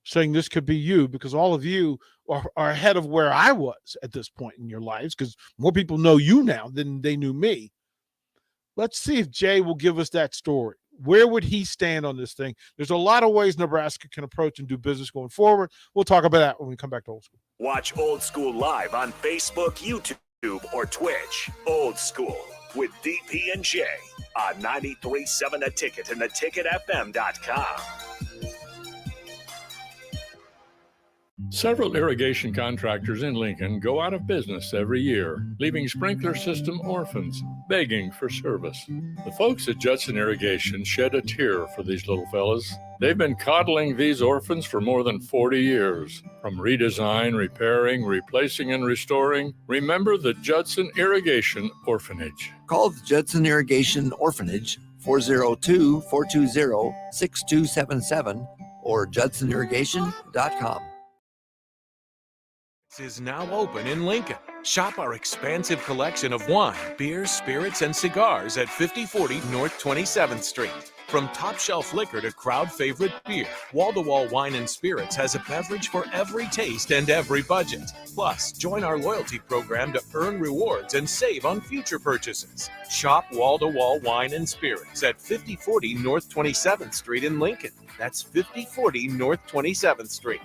[SPEAKER 8] saying this could be you, because all of you are ahead of where I was at this point in your lives, because more people know you now than they knew me. Let's see if Jay will give us that story. Where would he stand on this thing? There's a lot of ways Nebraska can approach and do business going forward. We'll talk about that when we come back to Old School.
[SPEAKER 4] Watch Old School live on Facebook, YouTube, or Twitch. Old School with DP and J on 93.7 The Ticket and theticketfm.com.
[SPEAKER 21] Several irrigation contractors in Lincoln go out of business every year, leaving sprinkler system orphans begging for service. The folks at Judson Irrigation shed a tear for these little fellas. They've been coddling these orphans for more than 40 years. From redesign, repairing, replacing, and restoring, remember the Judson Irrigation Orphanage.
[SPEAKER 22] Call the Judson Irrigation Orphanage 402-420-6277 or judsonirrigation.com.
[SPEAKER 23] Is now open in Lincoln. Shop our expansive collection of wine, beers, spirits, and cigars at 5040 North 27th Street. From top shelf liquor to crowd favorite beer, Wall to Wall Wine and Spirits has a beverage for every taste and every budget. Plus, join our loyalty program to earn rewards and save on future purchases. Shop Wall to Wall Wine and Spirits at 5040 North 27th Street in Lincoln. That's 5040 North 27th Street.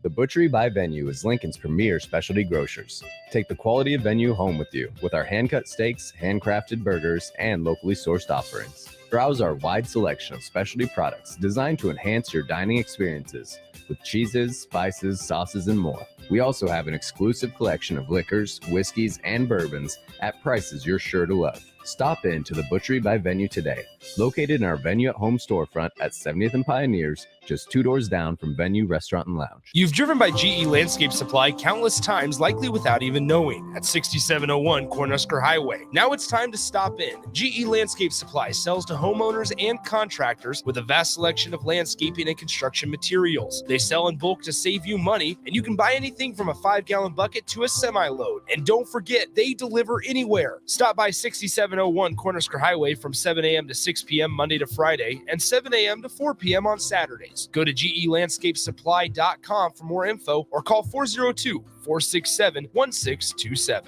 [SPEAKER 13] The Butchery by Venue is Lincoln's premier specialty grocers. Take the quality of Venue home with you with our hand-cut steaks, handcrafted burgers, and locally sourced offerings. Browse our wide selection of specialty products designed to enhance your dining experiences with cheeses, spices, sauces, and more. We also have an exclusive collection of liquors, whiskeys, and bourbons at prices you're sure to love. Stop in to the Butchery by Venue today, located in our Venue at Home storefront at 70th and Pioneers, just 2 doors down from Venue Restaurant and Lounge.
[SPEAKER 15] You've driven by GE Landscape Supply countless times, likely without even knowing, at 6701 Cornhusker Highway. Now it's time to stop in. GE Landscape Supply sells to homeowners and contractors with a vast selection of landscaping and construction materials. They sell in bulk to save you money, and you can buy anything from a 5-gallon bucket to a semi-load. And don't forget, they deliver anywhere. Stop by 6701 6701 Cornhusker Highway from 7 a.m. to 6 p.m. Monday to Friday and 7 a.m. to 4 p.m. on Saturdays. Go to GELandscapeSupply.com for more info or call 402-467-1627.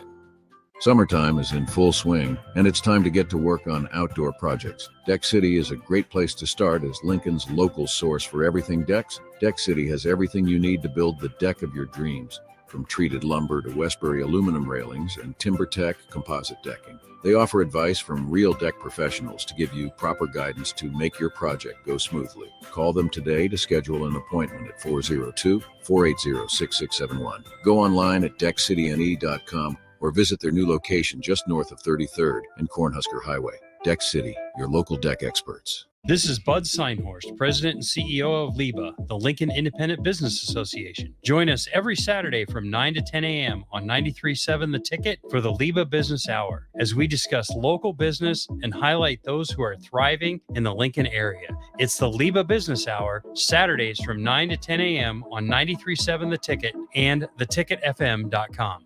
[SPEAKER 20] Summertime is in full swing, and it's time to get to work on outdoor projects. Deck City is a great place to start as Lincoln's local source for everything decks. Deck City has everything you need to build the deck of your dreams, from treated lumber to Westbury aluminum railings and TimberTech composite decking. They offer advice from real deck professionals to give you proper guidance to make your project go smoothly. Call them today to schedule an appointment at 402-480-6671. Go online at deckcityne.com or visit their new location just north of 33rd and Cornhusker Highway. Deck City, your local deck experts.
[SPEAKER 1] This is Bud Seinhorst, President and CEO of LIBA, the Lincoln Independent Business Association. Join us every Saturday from 9 to 10 a.m. on 93.7 The Ticket for the LIBA Business Hour, as we discuss local business and highlight those who are thriving in the Lincoln area. It's the LIBA Business Hour, Saturdays from 9 to 10 a.m. on 93.7 The Ticket and theticketfm.com.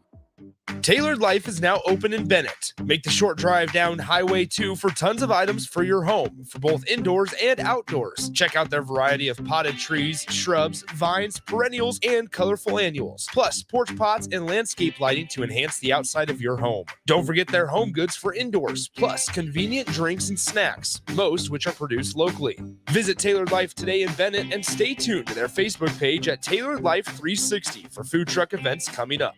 [SPEAKER 15] Tailored Life is now open in Bennett. Make the short drive down Highway 2 for tons of items for your home, for both indoors and outdoors. Check out their variety of potted trees, shrubs, vines, perennials, and colorful annuals. Plus, porch pots and landscape lighting to enhance the outside of your home. Don't forget their home goods for indoors, plus convenient drinks and snacks, most which are produced locally. Visit Tailored Life today in Bennett and stay tuned to their Facebook page at Tailored Life 360 for food truck events coming up.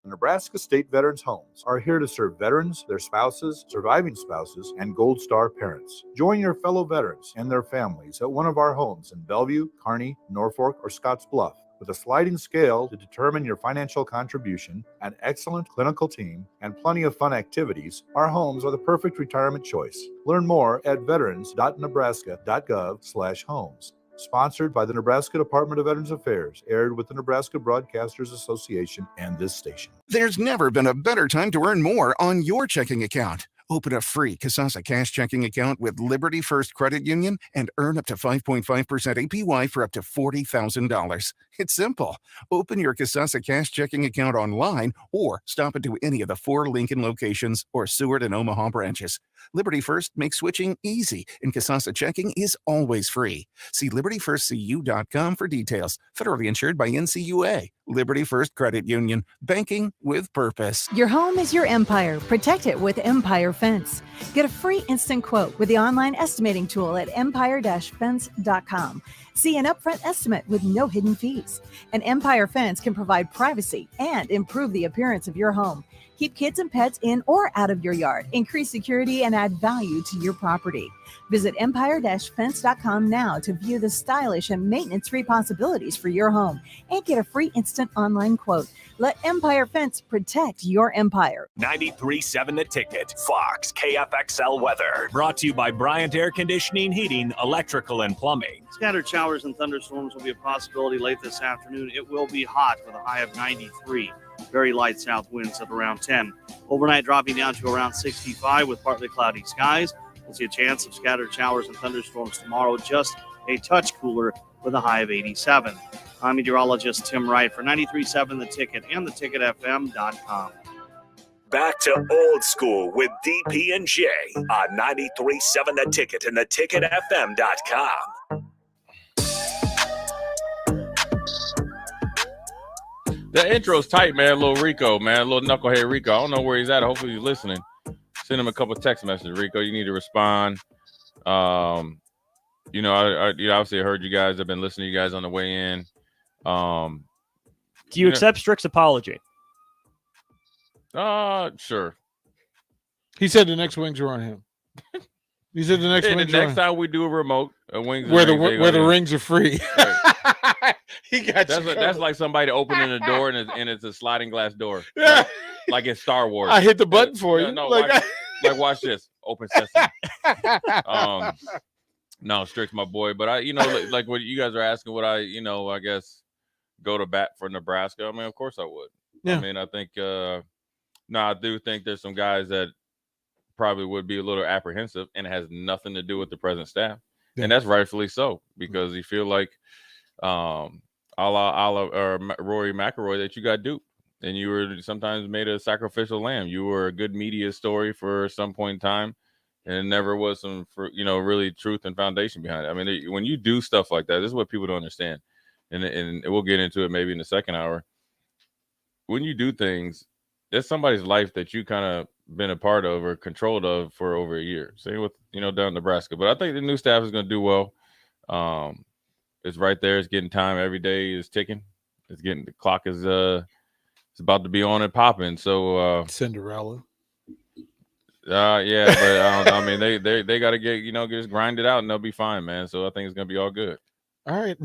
[SPEAKER 2] Nebraska State Veterans Homes are here to serve veterans, their spouses, surviving spouses, and Gold Star parents. Join your fellow veterans and their families at one of our homes in Bellevue, Kearney, Norfolk, or Scottsbluff. With a sliding scale to determine your financial contribution, an excellent clinical team, and plenty of fun activities, our homes are the perfect retirement choice. Learn more at veterans.nebraska.gov/homes. Sponsored by the Nebraska Department of Veterans Affairs, aired with the Nebraska Broadcasters Association and this station.
[SPEAKER 3] There's never been a better time to earn more on your checking account. Open a free Kasasa Cash checking account with Liberty First Credit Union and earn up to 5.5% APY for up to $40,000. It's simple. Open your Kasasa Cash checking account online or stop into any of the 4 Lincoln locations or Seward and Omaha branches. Liberty First makes switching easy, and Kasasa checking is always free. See libertyfirstcu.com for details. Federally insured by NCUA. Liberty First Credit Union. Banking with purpose.
[SPEAKER 24] Your home is your empire. Protect it with Empire Fence. Get a free instant quote with the online estimating tool at empire-fence.com. See an upfront estimate with no hidden fees. An Empire Fence can provide privacy and improve the appearance of your home. Keep kids and pets in or out of your yard. Increase security and add value to your property. Visit empire-fence.com now to view the stylish and maintenance-free possibilities for your home and get a free instant online quote. Let Empire Fence protect your empire.
[SPEAKER 4] 93.7 The Ticket, Fox, KFXL weather. Brought to you by Bryant Air Conditioning, Heating, Electrical, and Plumbing.
[SPEAKER 5] Scattered showers and thunderstorms will be a possibility late this afternoon. It will be hot with a high of 93. Very light south winds at around 10. Overnight dropping down to around 65 with partly cloudy skies. We'll see a chance of scattered showers and thunderstorms tomorrow, just a touch cooler with a high of 87. I'm meteorologist Tim Wright for 93.7 The Ticket and theticketfm.com.
[SPEAKER 4] Back to old school with DP and J on 93.7 The Ticket and theticketfm.com.
[SPEAKER 25] The intro's tight, man. Little Rico, man. Little knucklehead Rico. I don't know where he's at. Hopefully he's listening. Send him a couple text messages, Rico. You need to respond. I obviously heard you guys. I've been listening to you guys on the way in.
[SPEAKER 9] Do you accept Strick's apology?
[SPEAKER 25] Sure.
[SPEAKER 8] He said the next wings are on him. He said the next wings.
[SPEAKER 25] The next time we do a remote, wings
[SPEAKER 8] where the rings are free.
[SPEAKER 25] Right.
[SPEAKER 8] He got
[SPEAKER 25] that's like somebody opening a door and it's a sliding glass door.
[SPEAKER 8] Yeah.
[SPEAKER 25] Like in Star Wars.
[SPEAKER 8] I hit the button for you.
[SPEAKER 25] No, watch this. Open sesame. No, Strick's my boy. But like what you guys are asking, would I guess go to bat for Nebraska? I mean, of course I would.
[SPEAKER 8] Yeah.
[SPEAKER 25] I mean, I think I do think there's some guys that probably would be a little apprehensive, and it has nothing to do with the present staff. Yeah. And that's rightfully so, because you feel like a la Rory McIlroy that you got duped. and you were sometimes made a sacrificial lamb. You were a good media story for some point in time, and it never was really truth and foundation behind it. I mean, when you do stuff like that, this is what people don't understand, and we'll get into it maybe in the second hour. When you do things, there's somebody's life that you kind of been a part of or controlled of for over a year. Same with down in Nebraska, but I think the new staff is going to do well. It's right there. It's getting time. Every day is ticking. The clock is it's about to be on and popping. So
[SPEAKER 8] Cinderella.
[SPEAKER 25] Yeah, but I don't know. I mean, they got to get just grind it out and they'll be fine, man. So I think it's gonna be all good.
[SPEAKER 8] All right,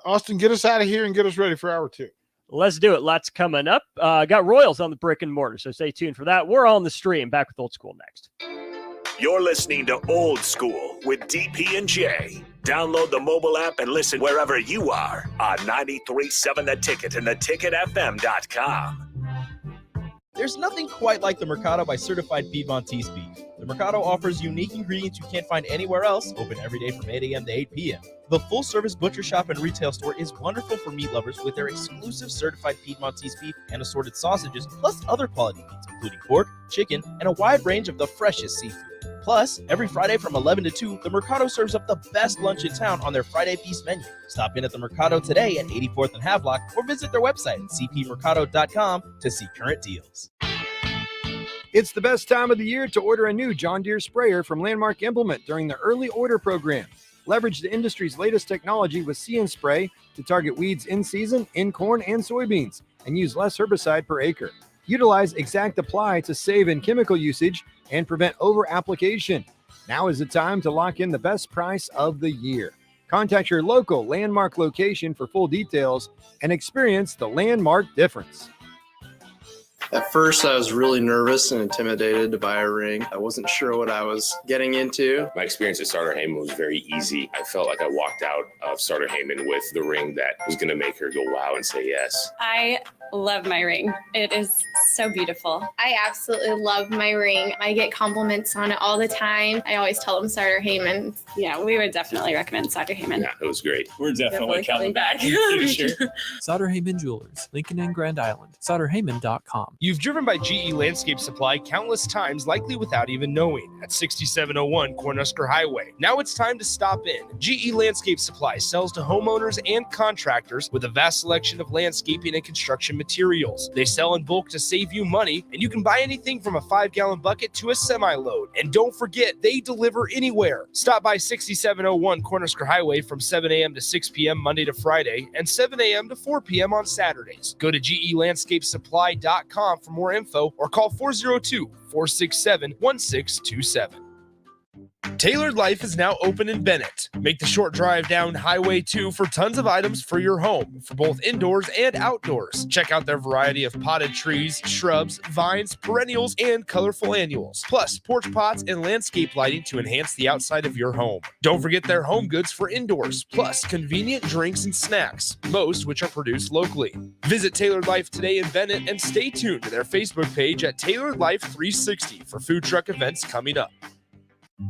[SPEAKER 8] Austin, get us out of here and get us ready for hour 2.
[SPEAKER 9] Let's do it. Lots coming up. Got Royals on the brick and mortar, so stay tuned for that. We're on the stream. Back with Old School next.
[SPEAKER 4] You're listening to Old School with DP and J. Download the mobile app and listen wherever you are on 93.7 The Ticket and theticketfm.com.
[SPEAKER 6] There's nothing quite like the Mercado by Certified Piedmontese beef. The Mercado offers unique ingredients you can't find anywhere else, open every day from 8 a.m. to 8 p.m. The full-service butcher shop and retail store is wonderful for meat lovers with their exclusive Certified Piedmontese beef and assorted sausages, plus other quality meats, including pork, chicken, and a wide range of the freshest seafood. Plus, every Friday from 11 to 2, the Mercado serves up the best lunch in town on their Friday Feast menu. Stop in at the Mercado today at 84th and Havelock or visit their website at cpmercado.com to see current deals.
[SPEAKER 7] It's the best time of the year to order a new John Deere sprayer from Landmark Implement during the early order program. Leverage the industry's latest technology with See & Spray to target weeds in season, in corn and soybeans, and use less herbicide per acre. Utilize Exact Apply to save in chemical usage and prevent over-application. Now is the time to lock in the best price of the year. Contact your local Landmark location for full details and experience the Landmark difference.
[SPEAKER 10] At first, I was really nervous and intimidated to buy a ring. I wasn't sure what I was getting into.
[SPEAKER 11] My experience at Starter Heyman was very easy. I felt like I walked out of Starter Heyman with the ring that was going to make her go wow and say yes.
[SPEAKER 12] I love my ring. It is so beautiful.
[SPEAKER 26] I absolutely love my ring. I get compliments on it all the time. I always tell them Starter Heyman.
[SPEAKER 12] Yeah, we would definitely recommend Starter Heyman.
[SPEAKER 11] Yeah, it was great. We're
[SPEAKER 12] definitely coming back.
[SPEAKER 27] Sauter Heyman Jewelers, Lincoln and Grand Island. SauterHeyman.com.
[SPEAKER 15] You've driven by GE Landscape Supply countless times, likely without even knowing, at 6701 Cornhusker Highway. Now it's time to stop in. GE Landscape Supply sells to homeowners and contractors with a vast selection of landscaping and construction materials. They sell in bulk to save you money, and you can buy anything from a 5-gallon bucket to a semi-load. And don't forget, they deliver anywhere. Stop by 6701 Cornhusker Highway from 7 a.m. to 6 p.m. Monday to Friday and 7 a.m. to 4 p.m. on Saturdays. Go to GELandscapesupply.com for more info or call 402-467-1627. Tailored Life is now open in Bennett. Make the short drive down Highway 2 for tons of items for your home, for both indoors and outdoors. Check out their variety of potted trees, shrubs, vines, perennials, and colorful annuals. Plus, porch pots and landscape lighting to enhance the outside of your home. Don't forget their home goods for indoors, plus convenient drinks and snacks, most which are produced locally. Visit Tailored Life today in Bennett and stay tuned to their Facebook page at Tailored Life 360 for food truck events coming up.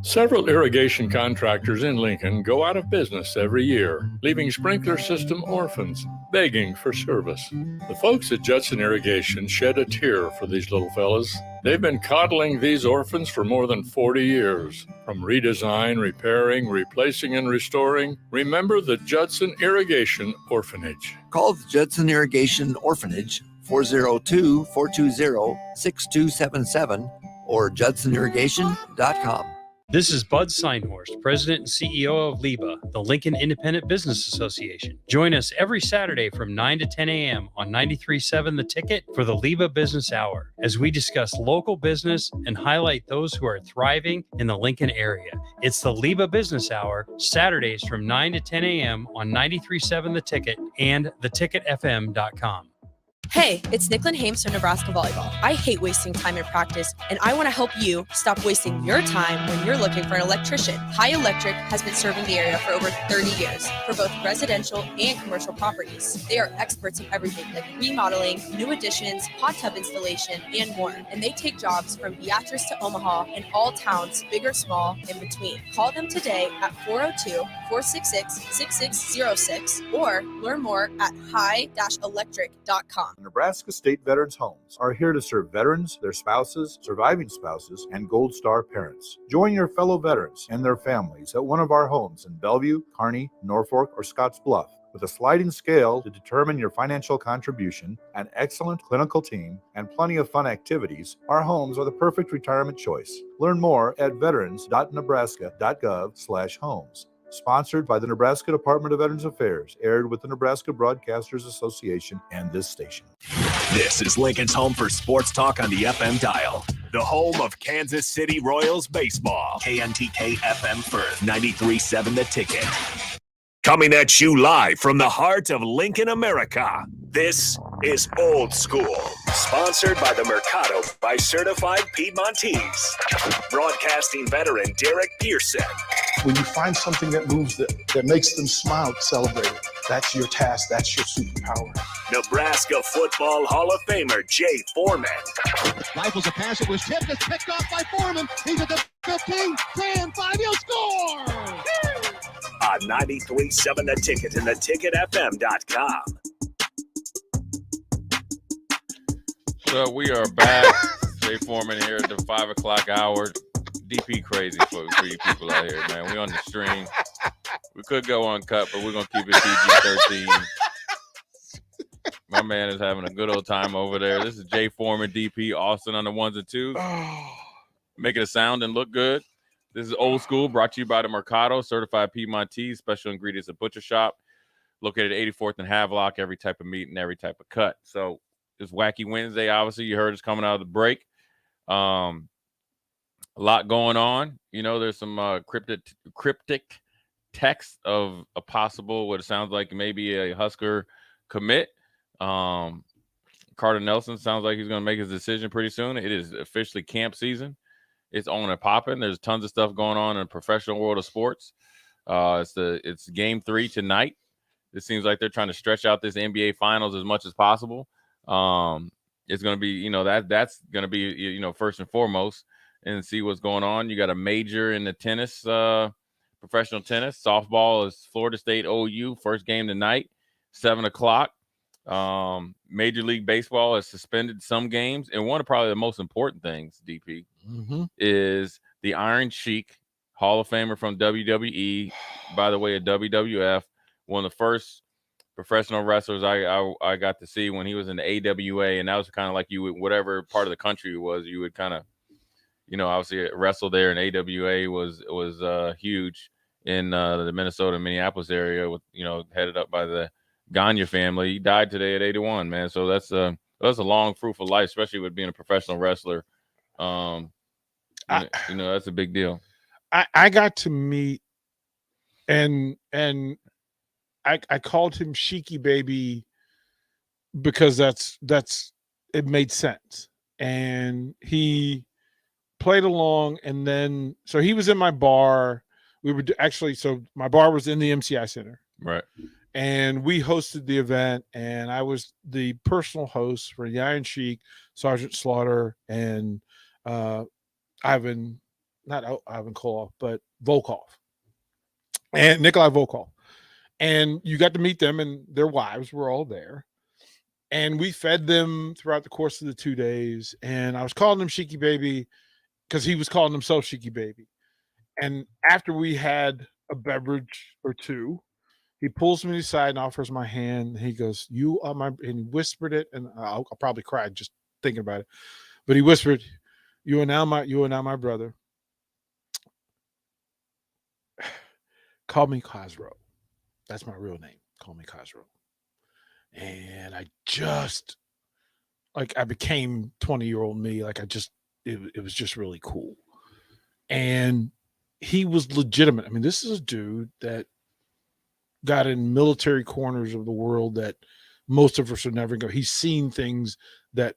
[SPEAKER 21] Several irrigation contractors in Lincoln go out of business every year, leaving sprinkler system orphans, begging for service. The folks at Judson Irrigation shed a tear for these little fellas. They've been coddling these orphans for more than 40 years. From redesign, repairing, replacing, and restoring, remember the Judson Irrigation Orphanage.
[SPEAKER 22] Call the Judson Irrigation Orphanage 402-420-6277 or judsonirrigation.com.
[SPEAKER 1] This is Bud Seinhorst, President and CEO of LIBA, the Lincoln Independent Business Association. Join us every Saturday from 9 to 10 a.m. on 93.7 The Ticket for the LIBA Business Hour, as we discuss local business and highlight those who are thriving in the Lincoln area. It's the LIBA Business Hour, Saturdays from 9 to 10 a.m. on 93.7 The Ticket and theticketfm.com.
[SPEAKER 28] Hey, it's Nicklin Hames from Nebraska Volleyball. I hate wasting time in practice, and I want to help you stop wasting your time when you're looking for an electrician. High Electric has been serving the area for over 30 years for both residential and commercial properties. They are experts in everything like remodeling, new additions, hot tub installation, and more. And they take jobs from Beatrice to Omaha and all towns, big or small, in between. Call them today at 402-466-6606 or learn more at high-electric.com.
[SPEAKER 2] Nebraska State Veterans Homes are here to serve veterans, their spouses, surviving spouses, and Gold Star parents. Join your fellow veterans and their families at one of our homes in Bellevue, Kearney, Norfolk, or Scottsbluff. With a sliding scale to determine your financial contribution, an excellent clinical team, and plenty of fun activities, our homes are the perfect retirement choice. Learn more at veterans.nebraska.gov/homes. Sponsored by the Nebraska Department of Veterans Affairs, aired with the Nebraska Broadcasters Association and this station.
[SPEAKER 4] This is Lincoln's home for sports talk on the FM dial. The home of Kansas City Royals baseball. KNTK FM Firth, 93.7 The Ticket. Coming at you live from the heart of Lincoln, America. This is Old School. Sponsored by the Mercado by Certified Piedmontese. Broadcasting veteran Derek Pearson.
[SPEAKER 13] When you find something that moves that makes them smile, celebrate it. That's your task. That's your superpower.
[SPEAKER 4] Nebraska Football Hall of Famer Jay Foreman.
[SPEAKER 14] Rifles a pass. It was tipped. It's picked off by Foreman. He's at the 15, 10, 5. He'll score!
[SPEAKER 4] On 93.7 The Ticket and theticketfm.com.
[SPEAKER 25] So we are back. Jay Foreman here at the 5 o'clock hour. DP crazy for you people out here, man. We on the stream. We could go uncut, but we're going to keep it PG-13. My man is having a good old time over there. This is Jay Foreman, DP, Austin on the ones and twos. Making it sound and look good. This is Old School, brought to you by the Mercado, Certified Piedmontese, Special Ingredients and Butcher Shop, located at 84th and Havelock, every type of meat and every type of cut. So it's Wacky Wednesday, obviously. You heard us coming out of the break. A lot going on. You know, there's some cryptic text of a possible, what it sounds like maybe a Husker commit. Carter Nelson sounds like he's going to make his decision pretty soon. It is officially camp season. It's on and popping. There's tons of stuff going on in the professional world of sports. It's game 3 tonight. It seems like they're trying to stretch out this NBA Finals as much as possible. It's going to be, that's going to be, first and foremost, and see what's going on. You got a major in the tennis, professional tennis. Softball is Florida State OU. First game tonight, 7 o'clock. Major League Baseball has suspended some games, and one of probably the most important things, DP, is the Iron Sheik, Hall of Famer from WWE, by the way, a WWF, one of the first professional wrestlers I got to see when he was in the AWA, and that was kind of like you would, whatever part of the country it was, you would kind of, obviously wrestle there, and AWA was huge in the Minnesota, Minneapolis area, with headed up by the Gagne family. He died today at 81, man. So that's a long, fruitful life, especially with being a professional wrestler. That's a big deal.
[SPEAKER 8] I got to meet and I called him Sheiky Baby because that's it made sense. And he played along, and then so he was in my bar. We were so my bar was in the MCI Center.
[SPEAKER 25] Right.
[SPEAKER 8] And we hosted the event, and I was the personal host for the Iron Sheik, Sergeant Slaughter, and not Ivan Koloff, but Volkov, and Nikolai Volkov. And you got to meet them, and their wives were all there. And we fed them throughout the course of the 2 days. And I was calling him Sheiky Baby because he was calling himself Sheiky Baby. And after we had a beverage or two, he pulls me aside and offers my hand. He goes, "You are my," and he whispered it, and I'll probably cry just thinking about it. But he whispered, you are now my brother. Call me Cosro. That's my real name. Call me Cosro." And I just, I became 20-year-old me. It was just really cool. And he was legitimate. I mean, this is a dude that got in military corners of the world that most of us would never go. He's seen things that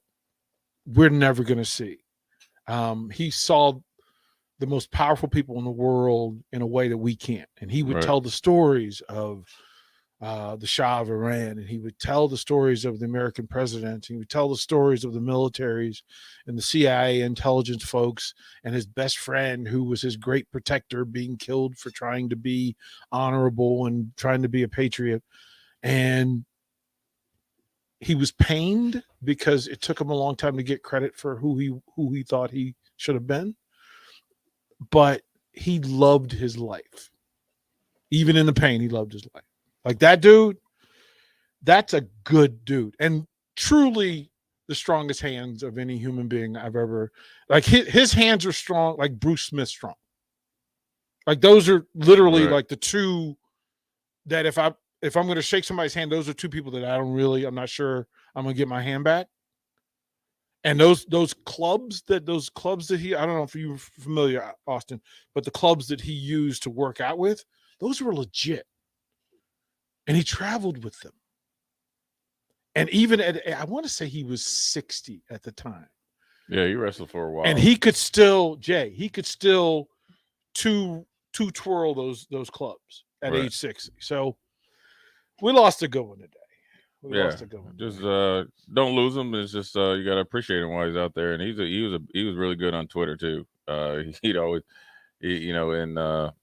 [SPEAKER 8] we're never going to see. He saw the most powerful people in the world in a way that we can't. And he would tell the stories of the Shah of Iran, and he would tell the stories of the American president. He would tell the stories of the militaries and the CIA intelligence folks, and his best friend, who was his great protector, being killed for trying to be honorable and trying to be a patriot. And he was pained because it took him a long time to get credit for who he thought he should have been. But he loved his life. Even in the pain, he loved his life. Like that dude, that's a good dude. And truly the strongest hands of any human being I've ever, like his hands are strong, like Bruce Smith strong. Like those are literally like the two that if I'm going to shake somebody's hand, those are two people that I'm not sure I'm going to get my hand back. And those clubs that he, I don't know if you're familiar, Austin, but the clubs that he used to work out with, those were legit. And he traveled with them. And even I want to say he was 60 at the time.
[SPEAKER 25] Yeah, he wrestled for a while.
[SPEAKER 8] And he could still two twirl those clubs at age 60. So we lost a good one today.
[SPEAKER 25] Just don't lose him. It's just you gotta appreciate him while he's out there. And he was really good on Twitter too. He'd always, and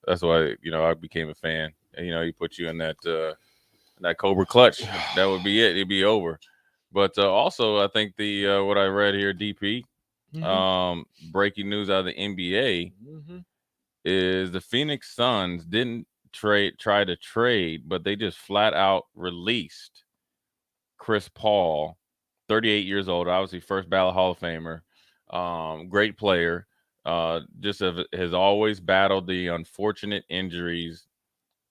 [SPEAKER 25] that's why I became a fan. And, he put you in that Cobra clutch. That would be it. It'd be over. But also, I think the what I read here, DP, breaking news out of the NBA is the Phoenix Suns didn't try to trade, but they just flat out released Chris Paul, 38 years old, obviously first ballot Hall of Famer, great player, just has always battled the unfortunate injuries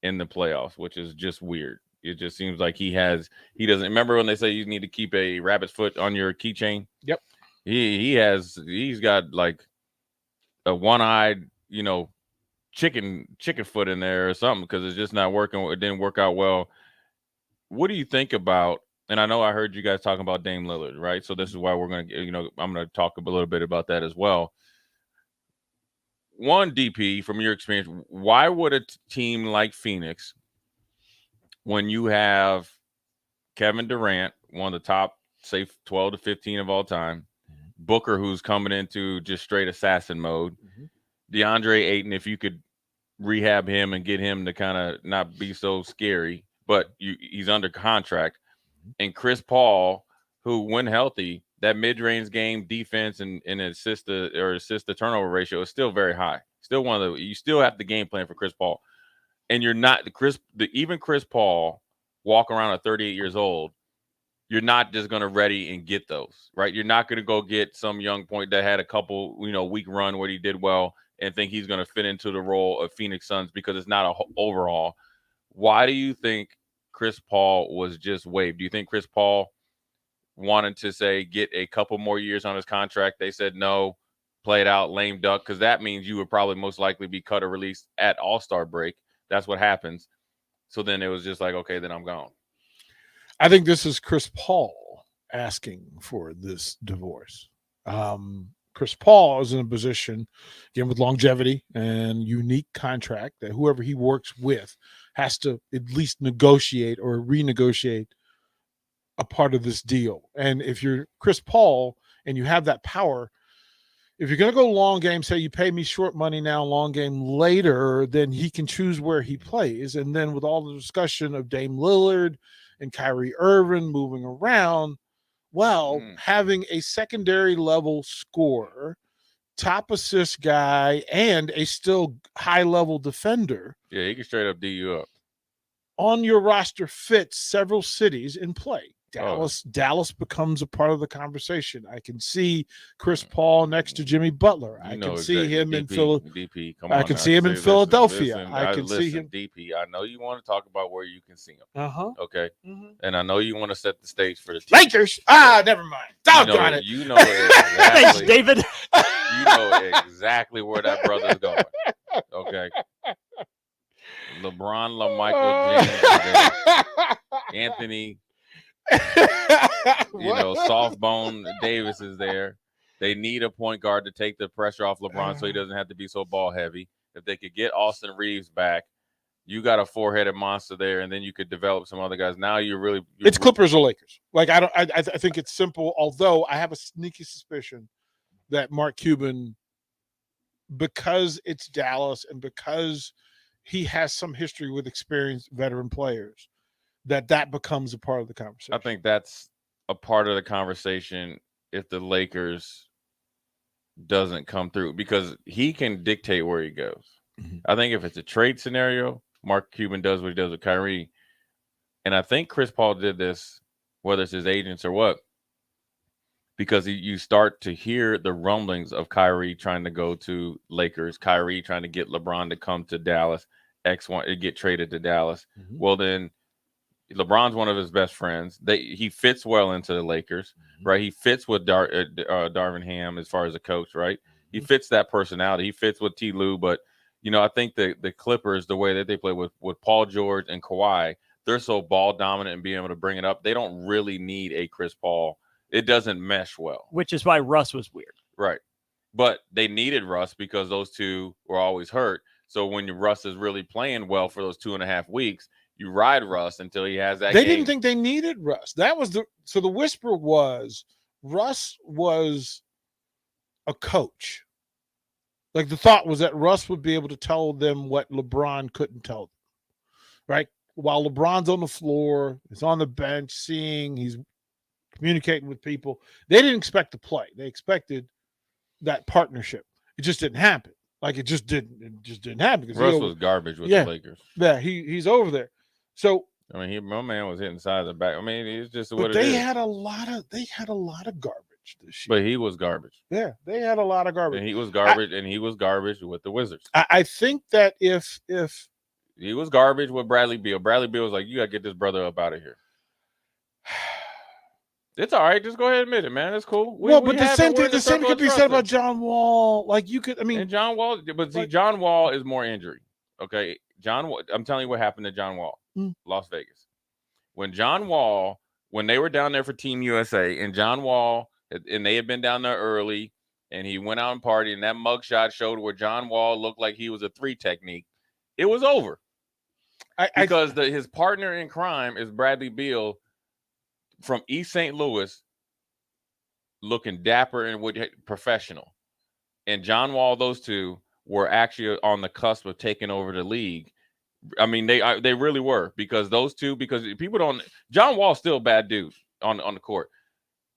[SPEAKER 25] in the playoffs, which is just weird. It just seems like he doesn't remember when they say you need to keep a rabbit's foot on your keychain.
[SPEAKER 8] Yep.
[SPEAKER 25] He's got like a one-eyed, chicken foot in there or something, because it's just not working. It didn't work out well. What do you think about, and I know I heard you guys talking about Dame Lillard, right? So this is why we're going to, I'm going to talk a little bit about that as well. One, DP, from your experience, why would a team like Phoenix, when you have Kevin Durant, one of the top, say, 12 to 15 of all time, Booker, who's coming into just straight assassin mode, DeAndre Ayton, if you could rehab him and get him to kind of not be so scary, but he's under contract, and Chris Paul, who, when healthy, that mid-range game defense and assist to turnover ratio is still very high. Still you still have the game plan for Chris Paul, and you're not even Chris Paul walk around at 38 years old. You're not just going to ready and get those, right? You're not going to go get some young point that had a couple, week run where he did well and think he's going to fit into the role of Phoenix Suns because it's not a overhaul. Why do you think Chris Paul was just waived? Do you think Chris Paul wanted to get a couple more years on his contract? They said no, play it out, lame duck, because that means you would probably most likely be cut or released at All-Star break. That's what happens. So then it was just like, okay, then I'm gone.
[SPEAKER 8] I think this is Chris Paul asking for this divorce. Chris Paul is in a position, again, with longevity and unique contract that whoever he works with has to at least negotiate or renegotiate a part of this deal. And if you're Chris Paul and you have that power, if you're going to go long game, say you pay me short money now, long game later, then he can choose where he plays. And then with all the discussion of Dame Lillard and Kyrie Irving moving around, having a secondary level scorer, top assist guy, and a still high level defender.
[SPEAKER 25] Yeah, he can straight up D you up.
[SPEAKER 8] On your roster fits several cities in play. Dallas becomes a part of the conversation. I can see Chris Paul next to Jimmy Butler. I can see him in Philadelphia. I can see him in Philadelphia. I can see him.
[SPEAKER 25] DP, I know you want to talk about where you can see him. Okay.
[SPEAKER 8] Mm-hmm.
[SPEAKER 25] And I know you want to set the stage for the team.
[SPEAKER 8] Lakers. Never mind. Doggone it.
[SPEAKER 25] You know exactly.
[SPEAKER 9] Thanks, David.
[SPEAKER 25] You know exactly where that brother's going. Okay. LeBron, LaMichael James, Anthony. Soft bone Davis is there. They need a point guard to take the pressure off LeBron so he doesn't have to be so ball heavy. If they could get Austin Reeves back, you got a four-headed monster there, and then you could develop some other guys. Now
[SPEAKER 8] it's Clippers or Lakers. I think it's simple, although I have a sneaky suspicion that Mark Cuban, because it's Dallas and because he has some history with experienced veteran players, that becomes a part of the conversation.
[SPEAKER 25] I think that's a part of the conversation if the Lakers doesn't come through, because he can dictate where he goes. I think if it's a trade scenario, Mark Cuban does what he does with Kyrie. And I think Chris Paul did this, whether it's his agents or what, because you start to hear the rumblings of Kyrie trying to go to Lakers, Kyrie trying to get LeBron to come to Dallas, want to get traded to Dallas. Well, then LeBron's one of his best friends. He fits well into the Lakers, right? He fits with Darvin Ham as far as a coach, right? He fits that personality. He fits with T. Lue, but I think the Clippers, the way that they play with Paul George and Kawhi, they're so ball dominant and being able to bring it up. They don't really need a Chris Paul. It doesn't mesh well.
[SPEAKER 9] Which is why Russ was weird.
[SPEAKER 25] Right. But they needed Russ because those two were always hurt. So when Russ is really playing well for those 2.5 weeks, you ride Russ until he has that
[SPEAKER 8] They
[SPEAKER 25] game.
[SPEAKER 8] didn't think they needed Russ. That was so the whisper was Russ was a coach. Like the thought was that Russ would be able to tell them what LeBron couldn't tell them, right? While LeBron's on the floor, he's on the bench, he's communicating with people. They didn't expect to play. They expected that partnership. It just didn't happen. Like it just didn't happen.
[SPEAKER 25] Russ was garbage with the Lakers.
[SPEAKER 8] Yeah, he's over there. So
[SPEAKER 25] I mean, my man was hitting sides of back. I mean, it's just what
[SPEAKER 8] but
[SPEAKER 25] it is.
[SPEAKER 8] they had a lot of garbage this year.
[SPEAKER 25] But he was garbage.
[SPEAKER 8] Yeah, they had a lot of garbage.
[SPEAKER 25] And he was garbage, and he was garbage with the Wizards.
[SPEAKER 8] I think that if
[SPEAKER 25] he was garbage with Bradley Beal, Bradley Beal was like, "You got to get this brother up out of here." It's all right. Just go ahead and admit it, man. It's cool.
[SPEAKER 8] But the same could be said about John Wall. Like you could,
[SPEAKER 25] and John Wall, but see, John Wall is more injury. Okay, I'm telling you what happened to John Wall, Las Vegas. When they were down there for Team USA, and John Wall, and they had been down there early, and he went out and partied, and that mugshot showed where John Wall looked like he was a 3 technique. It was over. Because his partner in crime is Bradley Beal from East St. Louis, looking dapper and professional. And John Wall, those two were actually on the cusp of taking over the league. I mean, they really were, because those two, because people don't. John Wall's still a bad dude on the court.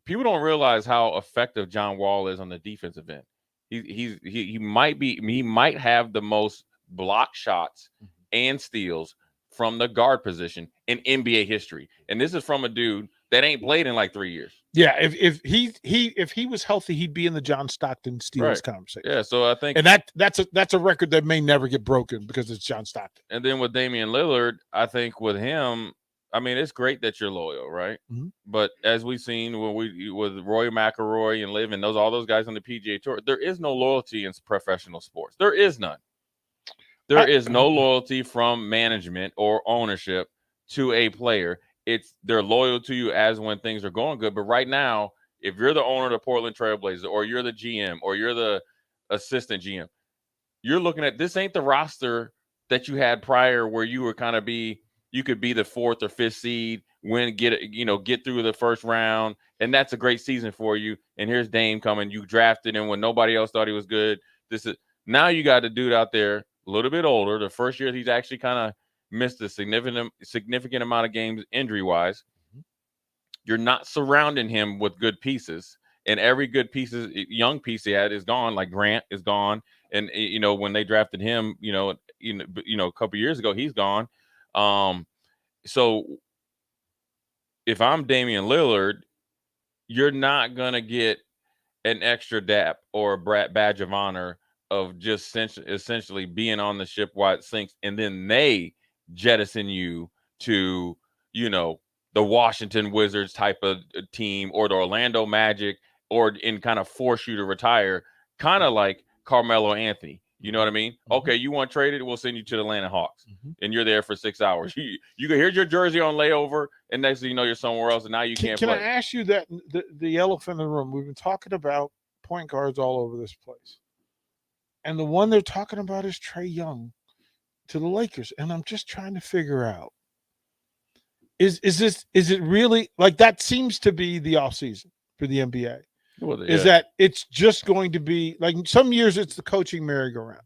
[SPEAKER 25] People don't realize how effective John Wall is on the defensive end. He might have the most block shots and steals from the guard position in NBA history. And this is from a dude that ain't played in like 3 years.
[SPEAKER 8] Yeah, if he was healthy, he'd be in the John Stockton steals conversation.
[SPEAKER 25] Yeah, so I think,
[SPEAKER 8] and that's a record that may never get broken because it's John Stockton.
[SPEAKER 25] And then with Damian Lillard, I think with him, I mean, it's great that you're loyal, right? But as we've seen with Roy McIlroy and Liv and all those guys on the PGA Tour, there is no loyalty in professional sports. There is none. There is no loyalty from management or ownership to a player. They're loyal to you as when things are going good. But right now, if you're the owner of the Portland Trailblazers, or you're the GM, or you're the assistant GM, you're looking at, this ain't the roster that you had prior, where you were you could be the 4th or 5th seed, get through the first round, and that's a great season for you. And here's Dame coming. You drafted him when nobody else thought he was good. Now you got a dude out there a little bit older. The first year he's actually kind of missed a significant amount of games injury-wise. You're not surrounding him with good pieces, and every good young piece he had is gone. Like Grant is gone, and when they drafted him, a couple years ago, he's gone. So if I'm Damian Lillard, you're not gonna get an extra dap or a badge of honor of just essentially being on the ship while it sinks, and then they jettison you to, the Washington Wizards type of team, or the Orlando Magic, or in kind of force you to retire, kind of like Carmelo Anthony. You know what I mean? Okay, you want traded, we'll send you to the Atlanta Hawks, and you're there for 6 hours. You here's your jersey on layover, and next thing you know, you're somewhere else, and now you can't play.
[SPEAKER 8] Can I ask you that the elephant in the room? We've been talking about point guards all over this place, and the one they're talking about is Trae Young to the Lakers, and I'm just trying to figure out, is it really, like, that seems to be the offseason for the NBA?
[SPEAKER 25] Well,
[SPEAKER 8] is that it's just going to be like, some years it's the coaching merry-go-round.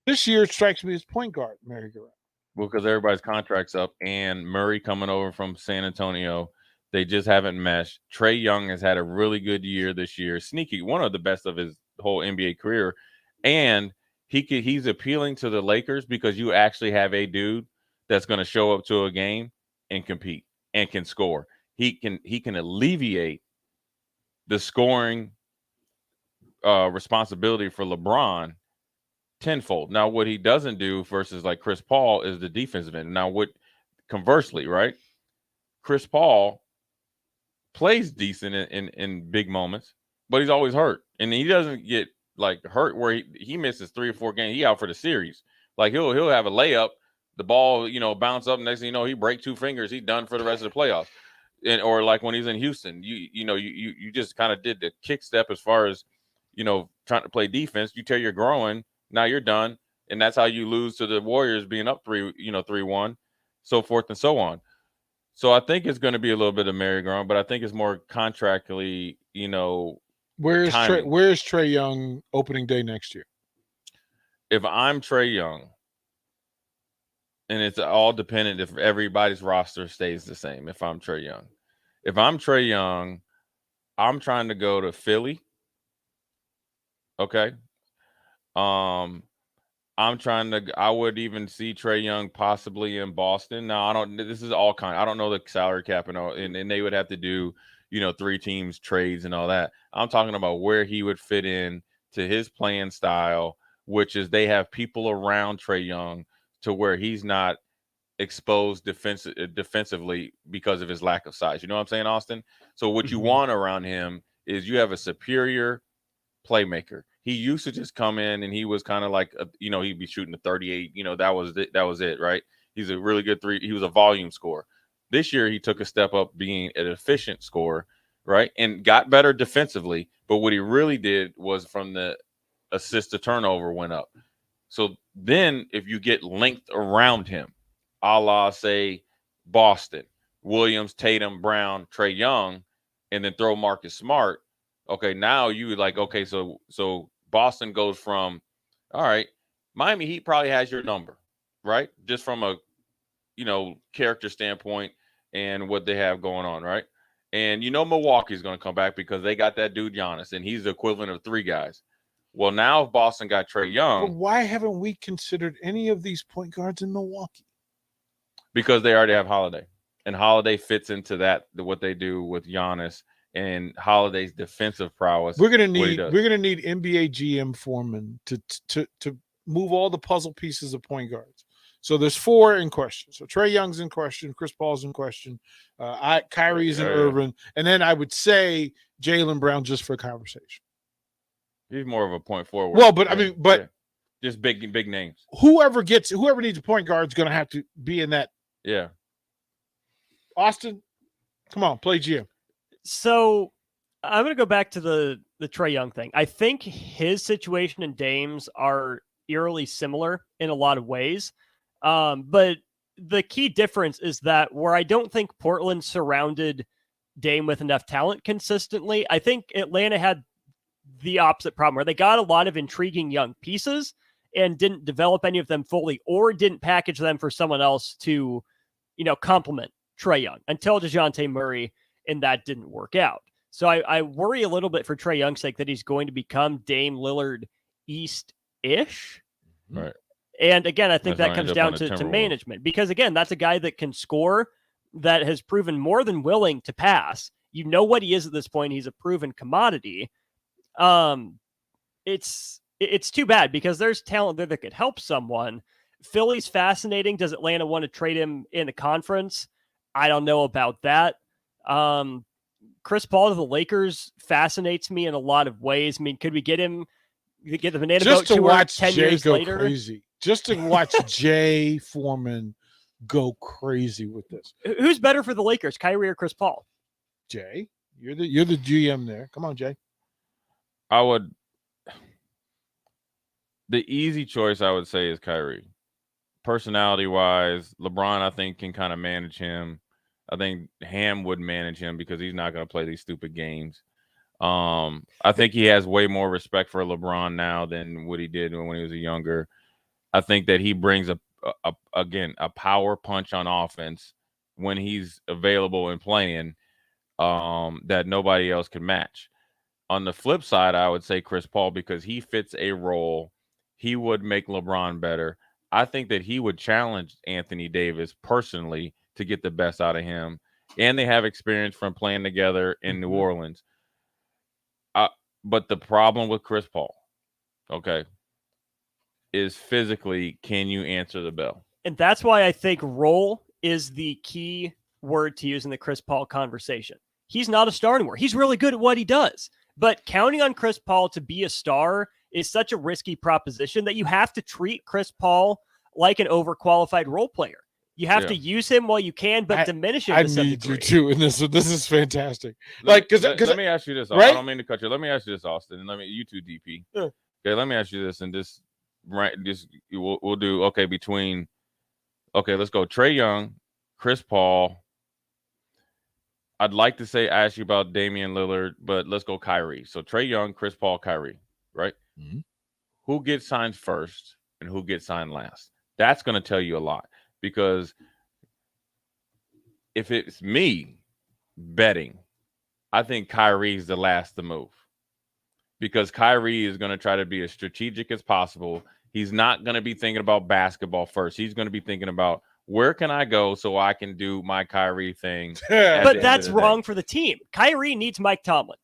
[SPEAKER 8] This year it strikes me as point guard merry-go-round.
[SPEAKER 25] Well, because everybody's contract's up, and Murray coming over from San Antonio, They just haven't meshed. Trae Young has had a really good year this year. Sneaky, one of the best of his whole NBA career. And he's appealing to the Lakers because you actually have a dude that's going to show up to a game and compete and can score. He can alleviate the scoring responsibility for LeBron tenfold. Now, what he doesn't do versus like Chris Paul is the defensive end. Now, conversely, right? Chris Paul plays decent in big moments, but he's always hurt. And he doesn't get like hurt where he misses 3 or 4 games. He out for the series. Like he'll have a layup, the ball, bounce up. Next thing you know, he break 2 fingers. He's done for the rest of the playoffs. Or like when he's in Houston, you just kind of did the kick step as far as, trying to play defense. You tear your groin, now you're done. And that's how you lose to the Warriors being up 3-1, so forth and so on. So I think it's going to be a little bit of merry-go-round, but I think it's more contractually,
[SPEAKER 8] Where's Trae Young opening day next year?
[SPEAKER 25] If I'm Trae Young, and it's all dependent if everybody's roster stays the same. If I'm Trae Young, I'm trying to go to Philly. Okay. I would even see Trae Young possibly in Boston. Now, this is all I don't know the salary cap and they would have to do, 3 teams trades and all that. I'm talking about where he would fit in to his playing style, which is they have people around Trae Young to where he's not exposed defensively because of his lack of size. You know what I'm saying, Austin? So what you want around him is you have a superior playmaker. He used to just come in and he was kind of like, he'd be shooting a 38. That was it, right? He's a really good he was a volume scorer. This year, he took a step up being an efficient scorer, right? And got better defensively. But what he really did was from the assist to turnover went up. So then if you get length around him, a la, say, Boston, Williams, Tatum, Brown, Trae Young, and then throw Marcus Smart, okay, now you like, okay, so Boston goes from, all right, Miami Heat probably has your number, right? Just from a, character standpoint and what they have going on, right? And Milwaukee's going to come back because they got that dude Giannis, and he's the equivalent of 3 guys. Well, now if Boston got Trae Young.
[SPEAKER 8] But why haven't we considered any of these point guards in Milwaukee?
[SPEAKER 25] Because they already have Holiday. And Holiday fits into what they do with Giannis and Holiday's defensive prowess.
[SPEAKER 8] We're gonna need NBA GM foreman to move all the puzzle pieces of point guards. So there's 4 in question. So Trae Young's in question, Chris Paul's in question, Kyrie's in Irvin, and then I would say Jaylen Brown just for conversation.
[SPEAKER 25] He's more of a point forward.
[SPEAKER 8] Well, but
[SPEAKER 25] just big names.
[SPEAKER 8] Whoever needs a point guard is going to have to be in that.
[SPEAKER 25] Yeah.
[SPEAKER 8] Austin, come on, play GM.
[SPEAKER 9] So I'm going to go back to the Trae Young thing. I think his situation and Dame's are eerily similar in a lot of ways. But the key difference is that where I don't think Portland surrounded Dame with enough talent consistently, I think Atlanta had the opposite problem where they got a lot of intriguing young pieces and didn't develop any of them fully or didn't package them for someone else to, complement Trae Young until DeJounte Murray, and that didn't work out. So I worry a little bit for Trae Young's sake that he's going to become Dame Lillard East-ish.
[SPEAKER 25] Right.
[SPEAKER 9] And again, I think that comes down to management because, again, that's a guy that can score, that has proven more than willing to pass. You know what he is at this point. He's a proven commodity. It's too bad because there's talent there that could help someone. Philly's fascinating. Does Atlanta want to trade him in the conference? I don't know about that. Chris Paul to the Lakers fascinates me in a lot of ways. I mean, could we get him? Get the banana
[SPEAKER 8] just
[SPEAKER 9] boat
[SPEAKER 8] to watch
[SPEAKER 9] 10
[SPEAKER 8] Jay
[SPEAKER 9] years
[SPEAKER 8] go
[SPEAKER 9] later?
[SPEAKER 8] Crazy. Just to watch Jay Foreman go crazy with this.
[SPEAKER 9] Who's better for the Lakers, Kyrie or Chris Paul?
[SPEAKER 8] Jay, you're the GM there. Come on, Jay.
[SPEAKER 25] The easy choice I would say is Kyrie. Personality wise, LeBron I think can kind of manage him. I think Ham would manage him because he's not going to play these stupid games. I think he has way more respect for LeBron now than what he did when he was younger. I think that he brings a power punch on offense when he's available and playing that nobody else can match. On the flip side, I would say Chris Paul, because he fits a role. He would make LeBron better. I think that he would challenge Anthony Davis personally to get the best out of him. And they have experience from playing together in New Orleans. But the problem with Chris Paul, okay, is physically, can you answer the bell?
[SPEAKER 9] And that's why I think role is the key word to use in the Chris Paul conversation. He's not a star anymore. He's really good at what he does. But counting on Chris Paul to be a star is such a risky proposition that you have to treat Chris Paul like an overqualified role player. You have to use him while you can, but diminish him.
[SPEAKER 8] I need you to, and this is fantastic. Let
[SPEAKER 25] me ask you this.
[SPEAKER 8] Right?
[SPEAKER 25] I don't mean to cut you. Let me ask you this, Austin, and you two, DP.
[SPEAKER 8] Yeah.
[SPEAKER 25] Okay, let me ask you this, and this, right? This we'll do. Okay, let's go. Trae Young, Chris Paul. I'd like to ask you about Damian Lillard, but let's go Kyrie. So Trae Young, Chris Paul, Kyrie, right?
[SPEAKER 2] Mm-hmm.
[SPEAKER 25] Who gets signed first and who gets signed last? That's going to tell you a lot, because if it's me betting, I think Kyrie's the last to move, because Kyrie is going to try to be as strategic as possible. He's not going to be thinking about basketball first. He's going to be thinking about, where can I go so I can do my Kyrie thing?
[SPEAKER 9] But that's wrong for the team. Kyrie needs Mike Tomlin.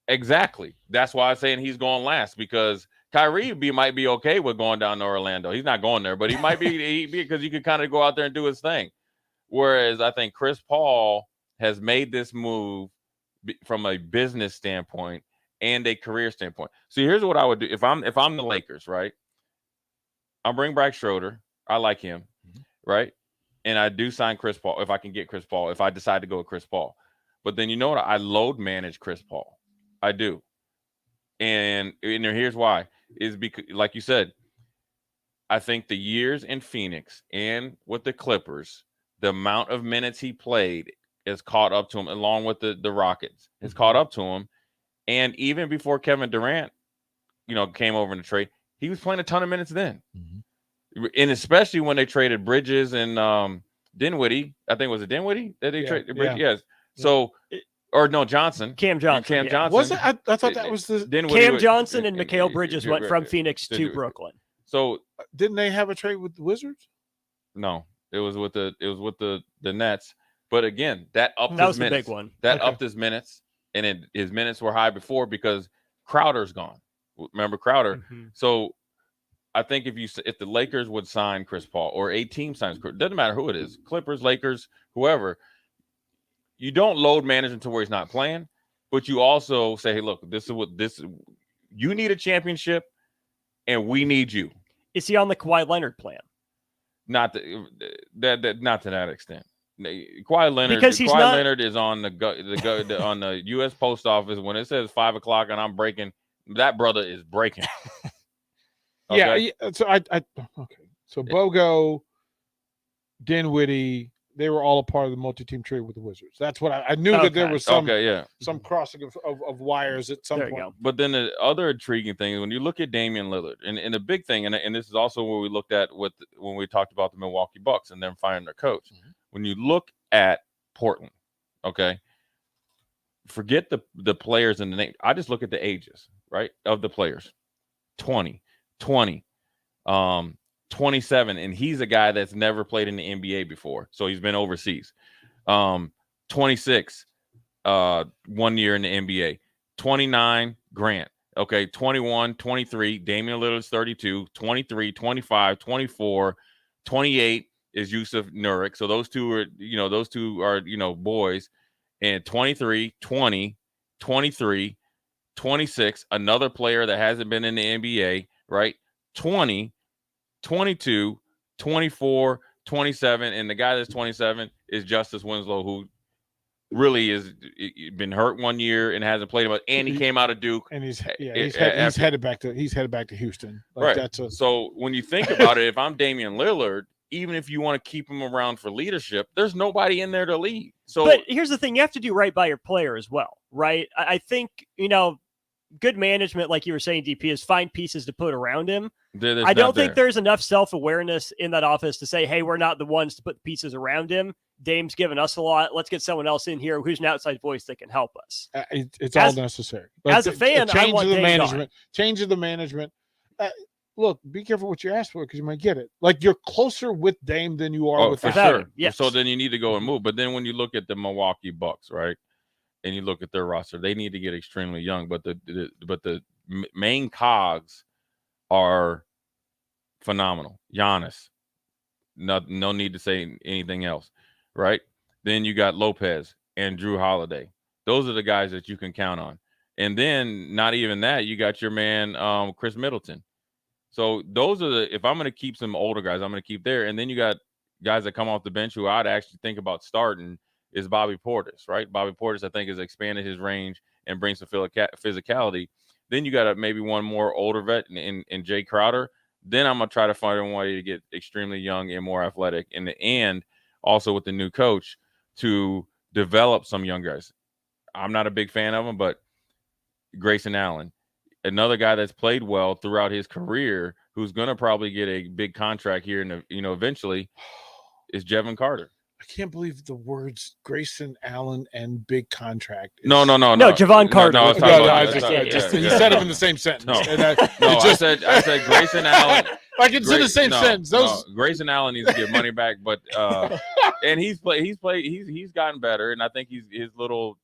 [SPEAKER 25] Exactly. That's why I'm saying he's going last, because Kyrie might be okay with going down to Orlando. He's not going there, but he might be because he could kind of go out there and do his thing. Whereas I think Chris Paul has made this move from a business standpoint and a career standpoint. So here's what I would do if I'm the Lakers, right? I'll bring back Schroeder. I like him. Right? And I do sign Chris Paul if I can get Chris Paul, if I decide to go with Chris Paul. But then you know what? I load manage Chris Paul. I do. And here's why. Is because, like you said, I think the years in Phoenix and with the Clippers, the amount of minutes he played is caught up to him, along with the Rockets. It's caught up to him. And even before Kevin Durant, came over in the trade, he was playing a ton of minutes then. And especially when they traded Bridges and Dinwiddie. I think, was it Dinwiddie that they traded? Yeah. Yes. So, or no, Johnson.
[SPEAKER 9] Cam Johnson.
[SPEAKER 25] Cam Johnson.
[SPEAKER 8] Was it? I thought that was the
[SPEAKER 9] Cam Johnson and Mikal Bridges went from Phoenix to Brooklyn.
[SPEAKER 25] So
[SPEAKER 8] didn't they have a trade with the Wizards?
[SPEAKER 25] No, it was with the Nets. But again, that upped
[SPEAKER 9] that
[SPEAKER 25] his
[SPEAKER 9] was
[SPEAKER 25] minutes.
[SPEAKER 9] The big one.
[SPEAKER 25] That upped his minutes, and his minutes were high before because Crowder's gone. Remember Crowder? So I think if the Lakers would sign Chris Paul, or a team signs Chris, doesn't matter who it is, Clippers, Lakers, whoever, you don't load manage him to where he's not playing, but you also say, hey, look, you need a championship, and we need you.
[SPEAKER 9] Is he on the Kawhi Leonard plan?
[SPEAKER 25] Not to that extent. Kawhi Leonard,
[SPEAKER 9] because
[SPEAKER 25] Leonard is on on the U.S. Post Office when it says 5 o'clock and I'm breaking. That brother is breaking.
[SPEAKER 8] Okay. Yeah. So okay. So Bogo, Dinwiddie, they were all a part of the multi-team trade with the Wizards. That's what I knew that there was some crossing of wires at some point.
[SPEAKER 25] But then the other intriguing thing is when you look at Damian Lillard, and the big thing, and this is also what we looked at when we talked about the Milwaukee Bucks and them firing their coach. When you look at Portland, okay, forget the players and the name. I just look at the ages, right, of the players. 20, 27, and he's a guy that's never played in the NBA before, so he's been overseas. 26, 1 year in the NBA. 29, Grant. Okay, 21, 23, Damian Lillard's 32, 23, 25, 24, 28 is Yusuf Nurkic. So those two are boys. And 23, 20, 23, 26, another player that hasn't been in the NBA, right? 20, 22, 24, 27, and the guy that's 27 is Justice Winslow, who really is been hurt 1 year and hasn't played much, and he came out of Duke,
[SPEAKER 8] and he's headed back to Houston.
[SPEAKER 25] Like right. So when you think about it, if I'm Damian Lillard, even if you want to keep him around for leadership, there's nobody in there to lead. So,
[SPEAKER 9] but here's the thing: you have to do right by your player as well, right? I think good management, like you were saying, DP, is find pieces to put around him.
[SPEAKER 25] There's
[SPEAKER 9] I don't
[SPEAKER 25] not
[SPEAKER 9] think
[SPEAKER 25] there.
[SPEAKER 9] there's enough self-awareness in that office to say, hey, we're not the ones to put pieces around him. Dame's given us a lot. Let's get someone else in here who's an outside voice that can help us.
[SPEAKER 8] It's all necessary.
[SPEAKER 9] As a fan, I want Dame gone.
[SPEAKER 8] Change of the management. Look, be careful what you ask for because you might get it. Like, you're closer with Dame than you are with
[SPEAKER 25] for
[SPEAKER 8] Allen.
[SPEAKER 25] sure. Yes. So then you need to go and move. But then when you look at the Milwaukee Bucks, right, and you look at their roster, they need to get extremely young. But the main cogs are phenomenal. Giannis, no need to say anything else, right? Then you got Lopez and Drew Holiday. Those are the guys that you can count on. And then not even that, you got your man Chris Middleton. So those are if I'm going to keep some older guys, I'm going to keep there. And then you got guys that come off the bench who I'd actually think about starting is Bobby Portis, right? Bobby Portis, I think, has expanded his range and brings some physicality. Then you got maybe one more older vet in Jay Crowder. Then I'm going to try to find a way to get extremely young and more athletic. And also with the new coach to develop some young guys. I'm not a big fan of them, but Grayson Allen, another guy that's played well throughout his career, who's going to probably get a big contract here, eventually, is Jevon Carter.
[SPEAKER 8] I can't believe the words Grayson Allen and big contract.
[SPEAKER 25] No,
[SPEAKER 9] Jevon Carter.
[SPEAKER 8] You said them in the same sentence.
[SPEAKER 25] I said Grayson Allen.
[SPEAKER 8] Like it's in the same sentence.
[SPEAKER 25] Grayson Allen needs to get money back, but and he's gotten better, and I think his little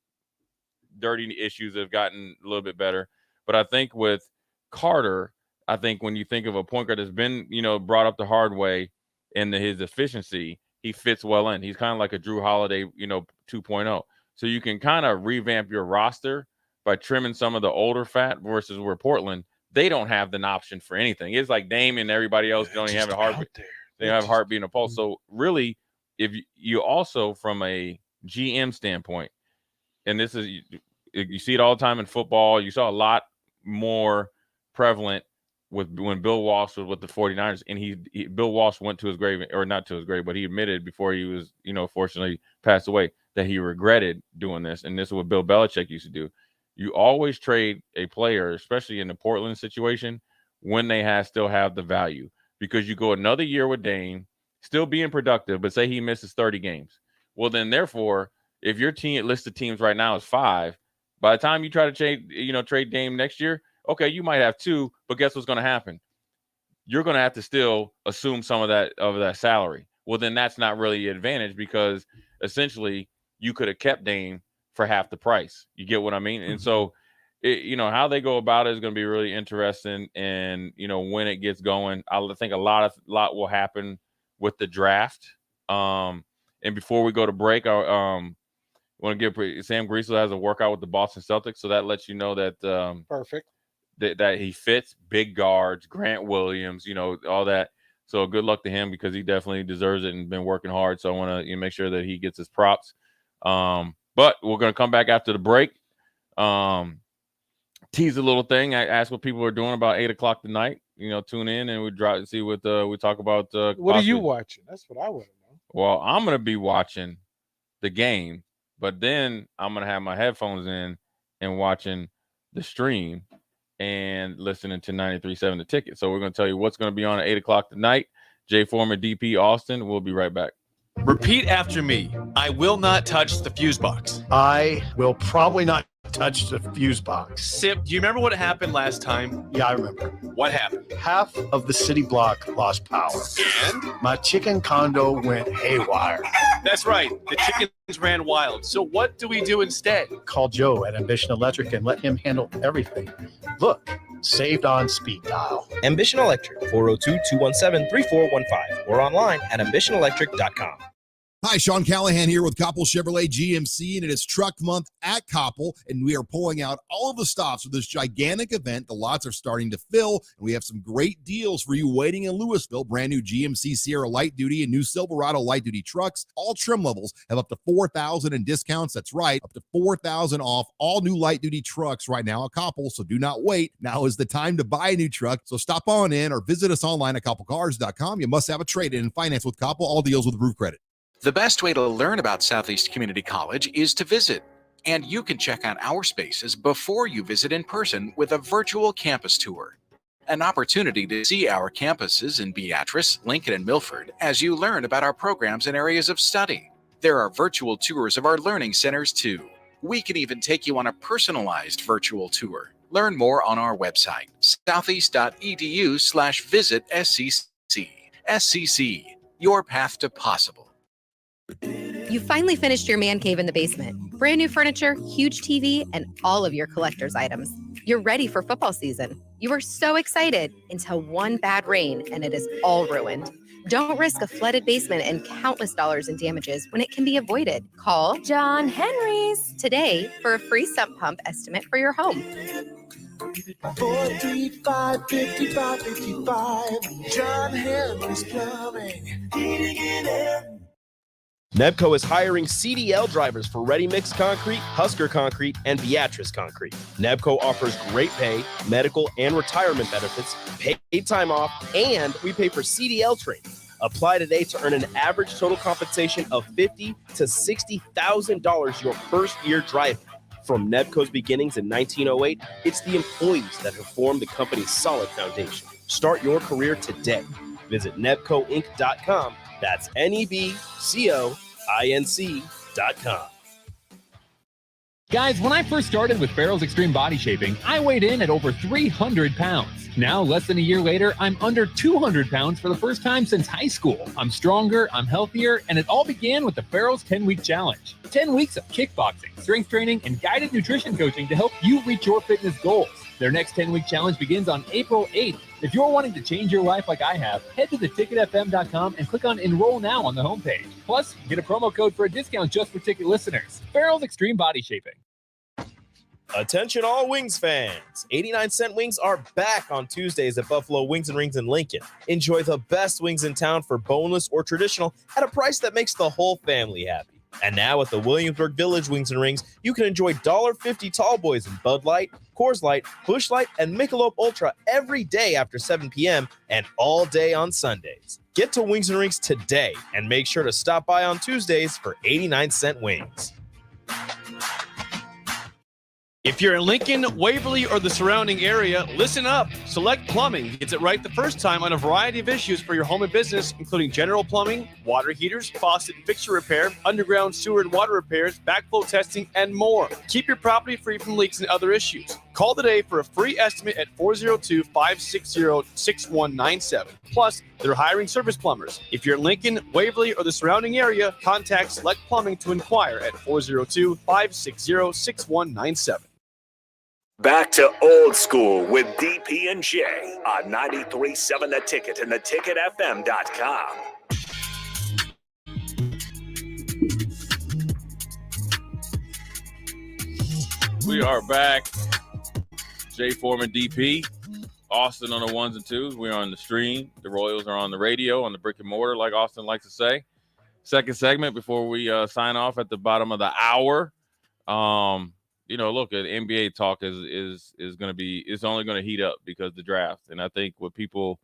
[SPEAKER 25] dirty issues have gotten a little bit better. But I think with Carter, I think when you think of a point guard that's been, brought up the hard way and his efficiency, he fits well in. He's kind of like a Drew Holiday, 2.0. So you can kind of revamp your roster by trimming some of the older fat versus where Portland, they don't have an option for anything. It's like Dame and everybody else don't even have a heartbeat. They don't have a heartbeat and a pulse. So really, if you also from a GM standpoint, and this is you see it all the time in football, you saw a lot more prevalent when Bill Walsh was with the 49ers, and Bill Walsh went to his grave, or not to his grave, but he admitted before he was, fortunately passed away, that he regretted doing this. And this is what Bill Belichick used to do. You always trade a player, especially in the Portland situation, when they still have the value, because you go another year with Dame, still being productive, but say he misses 30 games. Well, then therefore, if your team list of teams right now is 5, by the time you try to trade Dame next year, okay, you might have 2, but guess what's going to happen? You're going to have to still assume some of that salary. Well, then that's not really an advantage because essentially you could have kept Dame for half the price. You get what I mean? And so, how they go about it is going to be really interesting. And, when it gets going, I think a lot will happen with the draft. And before we go to break, I want to give Sam Griesel has a workout with the Boston Celtics. So that lets you know that
[SPEAKER 8] perfect.
[SPEAKER 25] That he fits big guards, Grant Williams, all that. So good luck to him because he definitely deserves it and been working hard. So I want to make sure that he gets his props. But we're going to come back after the break. Tease a little thing. I ask what people are doing about 8:00 tonight. Tune in and we drop and see what we talk about.
[SPEAKER 8] What are you watching? That's what I want to know.
[SPEAKER 25] Well, I'm going to be watching the game, but then I'm going to have my headphones in and watching the stream and listening to 93.7 The Ticket. So we're going to tell you what's going to be on at 8:00 tonight. Jay Foreman, DP Austin. We'll be right back.
[SPEAKER 3] Repeat after me. I will not touch the fuse box.
[SPEAKER 13] I will probably not touch the fuse box.
[SPEAKER 3] Sip, do you remember what happened last time?
[SPEAKER 13] Yeah, I remember.
[SPEAKER 3] What happened?
[SPEAKER 13] Half of the city block lost power.
[SPEAKER 3] And?
[SPEAKER 13] My chicken condo went haywire.
[SPEAKER 3] That's right. The chickens ran wild. So what do we do instead?
[SPEAKER 13] Call Joe at Ambition Electric and let him handle everything. Look, saved on speed dial.
[SPEAKER 6] Ambition Electric, 402-217-3415 or online at ambitionelectric.com.
[SPEAKER 16] Hi, Sean Callahan here with Koppel Chevrolet GMC, and it is Truck Month at Koppel, and we are pulling out all of the stops for this gigantic event. The lots are starting to fill, and we have some great deals for you waiting in Louisville. Brand new GMC Sierra Light Duty and new Silverado Light Duty trucks. All trim levels have up to $4,000 in discounts. That's right, up to $4,000 off all new light duty trucks right now at Koppel, so do not wait. Now is the time to buy a new truck, so stop on in or visit us online at koppelcars.com. You must have a trade-in and finance with Koppel. All deals with approved credit.
[SPEAKER 17] The best way to learn about Southeast Community College is to visit.
[SPEAKER 5] And you can check out our spaces before you visit in person with a virtual campus tour. An opportunity to see our campuses in Beatrice, Lincoln, and Milford as you learn about our programs and areas of study. There are virtual tours of our learning centers too. We can even take you on a personalized virtual tour. Learn more on our website, southeast.edu/visit SCC. SCC, your path to possible.
[SPEAKER 7] You finally finished your man cave in the basement. Brand new furniture, huge TV, and all of your collector's items. You're ready for football season. You were so excited until one bad rain and it is all ruined. Don't risk a flooded basement and countless dollars in damages when it can be avoided. Call John Henry's today for a free sump pump estimate for your home.
[SPEAKER 14] 435-5555. John Henry's Plumbing. Heating and air.
[SPEAKER 6] Nebco is hiring CDL drivers for Ready Mix Concrete, Husker Concrete, and Beatrice Concrete. Nebco offers great pay, medical, and retirement benefits, paid time off, and we pay for CDL training. Apply today to earn an average total compensation of $50,000 to $60,000 your first year driving. From Nebco's beginnings in 1908, it's the employees that have formed the company's solid foundation. Start your career today. Visit nebcoinc.com. That's NEBCOINC.com.
[SPEAKER 17] Guys, when I first started with Farrell's Extreme Body Shaping, I weighed in at over 300 pounds. Now, less than a year later, I'm under 200 pounds for the first time since high school. I'm stronger, I'm healthier, and it all began with the Farrell's 10-week challenge. 10 weeks of kickboxing, strength training, and guided nutrition coaching to help you reach your fitness goals. Their next 10-week challenge begins on April 8th. If you're wanting to change your life like I have, head to theticketfm.com and click on Enroll Now on the homepage. Plus, get a promo code for a discount just for ticket listeners. Farrell's Extreme Body Shaping.
[SPEAKER 6] Attention all Wings fans. 89-cent wings are back on Tuesdays at Buffalo Wings and Rings in Lincoln. Enjoy the best wings in town for boneless or traditional at a price that makes the whole family happy. And now at the Williamsburg Village Wings and Rings, you can enjoy $1.50 tall boys in Bud Light, Coors Light, Busch Light, and Michelob Ultra every day after 7 p.m. and all day on Sundays. Get to Wings and Rings today and make sure to stop by on Tuesdays for 89-cent wings.
[SPEAKER 3] If you're in Lincoln, Waverly, or the surrounding area, listen up. Select Plumbing gets it right the first time on a variety of issues for your home and business, including general plumbing, water heaters, faucet and fixture repair, underground sewer and water repairs, backflow testing, and more. Keep your property free from leaks and other issues. Call today for a free estimate at 402-560-6197. Plus, they're hiring service plumbers. If you're in Lincoln, Waverly, or the surrounding area, contact Select Plumbing to inquire at 402-560-6197.
[SPEAKER 4] Back to old school with DP and J on 93.7 The Ticket and theticketfm.com.
[SPEAKER 25] We are back. Jay Foreman, DP. Austin on the ones and twos. We're on the stream. The Royals are on the radio, on the brick and mortar, like Austin likes to say. Second segment before we sign off at the bottom of the hour. Look, the NBA talk is going to be, it's only going to heat up because of the draft. And I think what people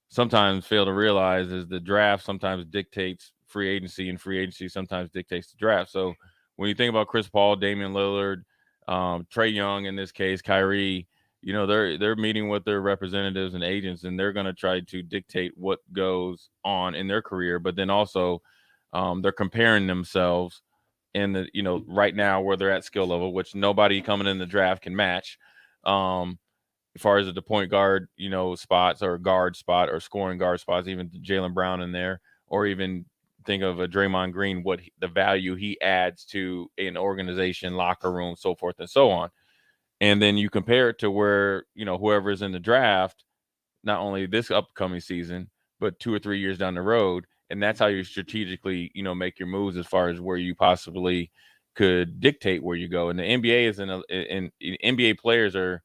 [SPEAKER 25] sometimes fail to realize is the draft sometimes dictates free agency, and free agency sometimes dictates the draft. So when you think about Chris Paul, Damian Lillard, Trae Young, in this case, Kyrie, they're meeting with their representatives and agents, and they're going to try to dictate what goes on in their career. But then also they're comparing themselves in the, right now where they're at skill level, which nobody coming in the draft can match. As far as the point guard, spots or guard spot or scoring guard spots, even Jaylen Brown in there, or even think of a Draymond Green, the value he adds to an organization, locker room, so forth and so on. And then you compare it to where, whoever is in the draft, not only this upcoming season, but 2 or 3 years down the road. And that's how you strategically, make your moves as far as where you possibly could dictate where you go. And the NBA is NBA players are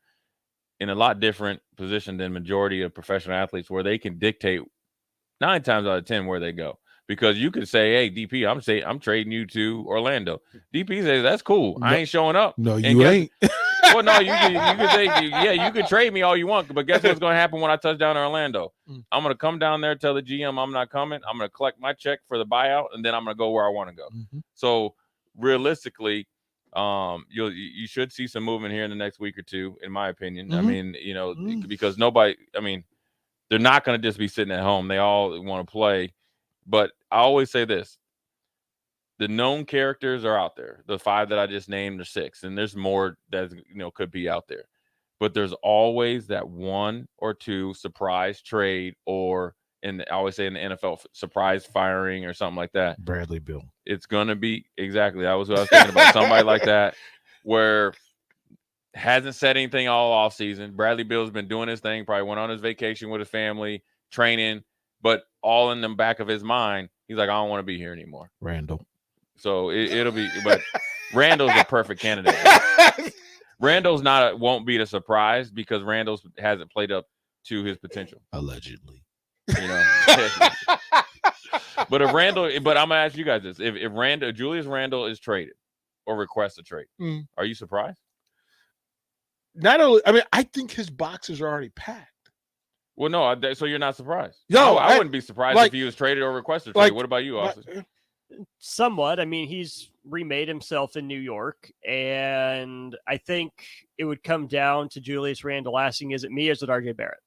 [SPEAKER 25] in a lot different position than majority of professional athletes, where they can dictate 9 times out of 10 where they go. Because you could say, hey, DP, I'm trading you to Orlando. DP says, that's cool. I ain't showing up.
[SPEAKER 8] No, you ain't.
[SPEAKER 25] Well, no, you could say, you could trade me all you want, but guess what's going to happen when I touch down in Orlando? I'm going to come down there, tell the GM I'm not coming. I'm going to collect my check for the buyout, and then I'm going to go where I want to go. So realistically, You should see some movement here in the next week or two, in my opinion. I
[SPEAKER 8] Mhm.
[SPEAKER 25] mean, because nobody, I mean, they're not going to just be sitting at home. They all want to play. But I always say this: the known characters are out there. The 5 that I just named are 6, and there's more that could be out there. But there's always that 1 or 2 surprise trade, or I always say in the NFL, surprise firing or something like that.
[SPEAKER 2] Bradley Bill.
[SPEAKER 25] It's gonna be exactly that was what I was thinking about. Somebody like that, where hasn't said anything all off season. Bradley Bill's been doing his thing. Probably went on his vacation with his family, training, but all in the back of his mind, he's like, I don't want to be here anymore.
[SPEAKER 2] Randall.
[SPEAKER 25] So it'll be, but Randall's a perfect candidate. Randall's won't be a surprise because Randall's hasn't played up to his potential.
[SPEAKER 2] Allegedly.
[SPEAKER 25] But I'm gonna ask you guys this: if Julius Randle is traded or requests a trade, are you surprised?
[SPEAKER 8] Not only, I think his boxes are already packed.
[SPEAKER 25] Well, no, so you're not surprised.
[SPEAKER 8] No,
[SPEAKER 25] I wouldn't be surprised if he was traded or requested a trade. What about you, Austin?
[SPEAKER 9] Somewhat. He's remade himself in New York, and I think it would come down to Julius Randle asking, is it me or is it RJ Barrett?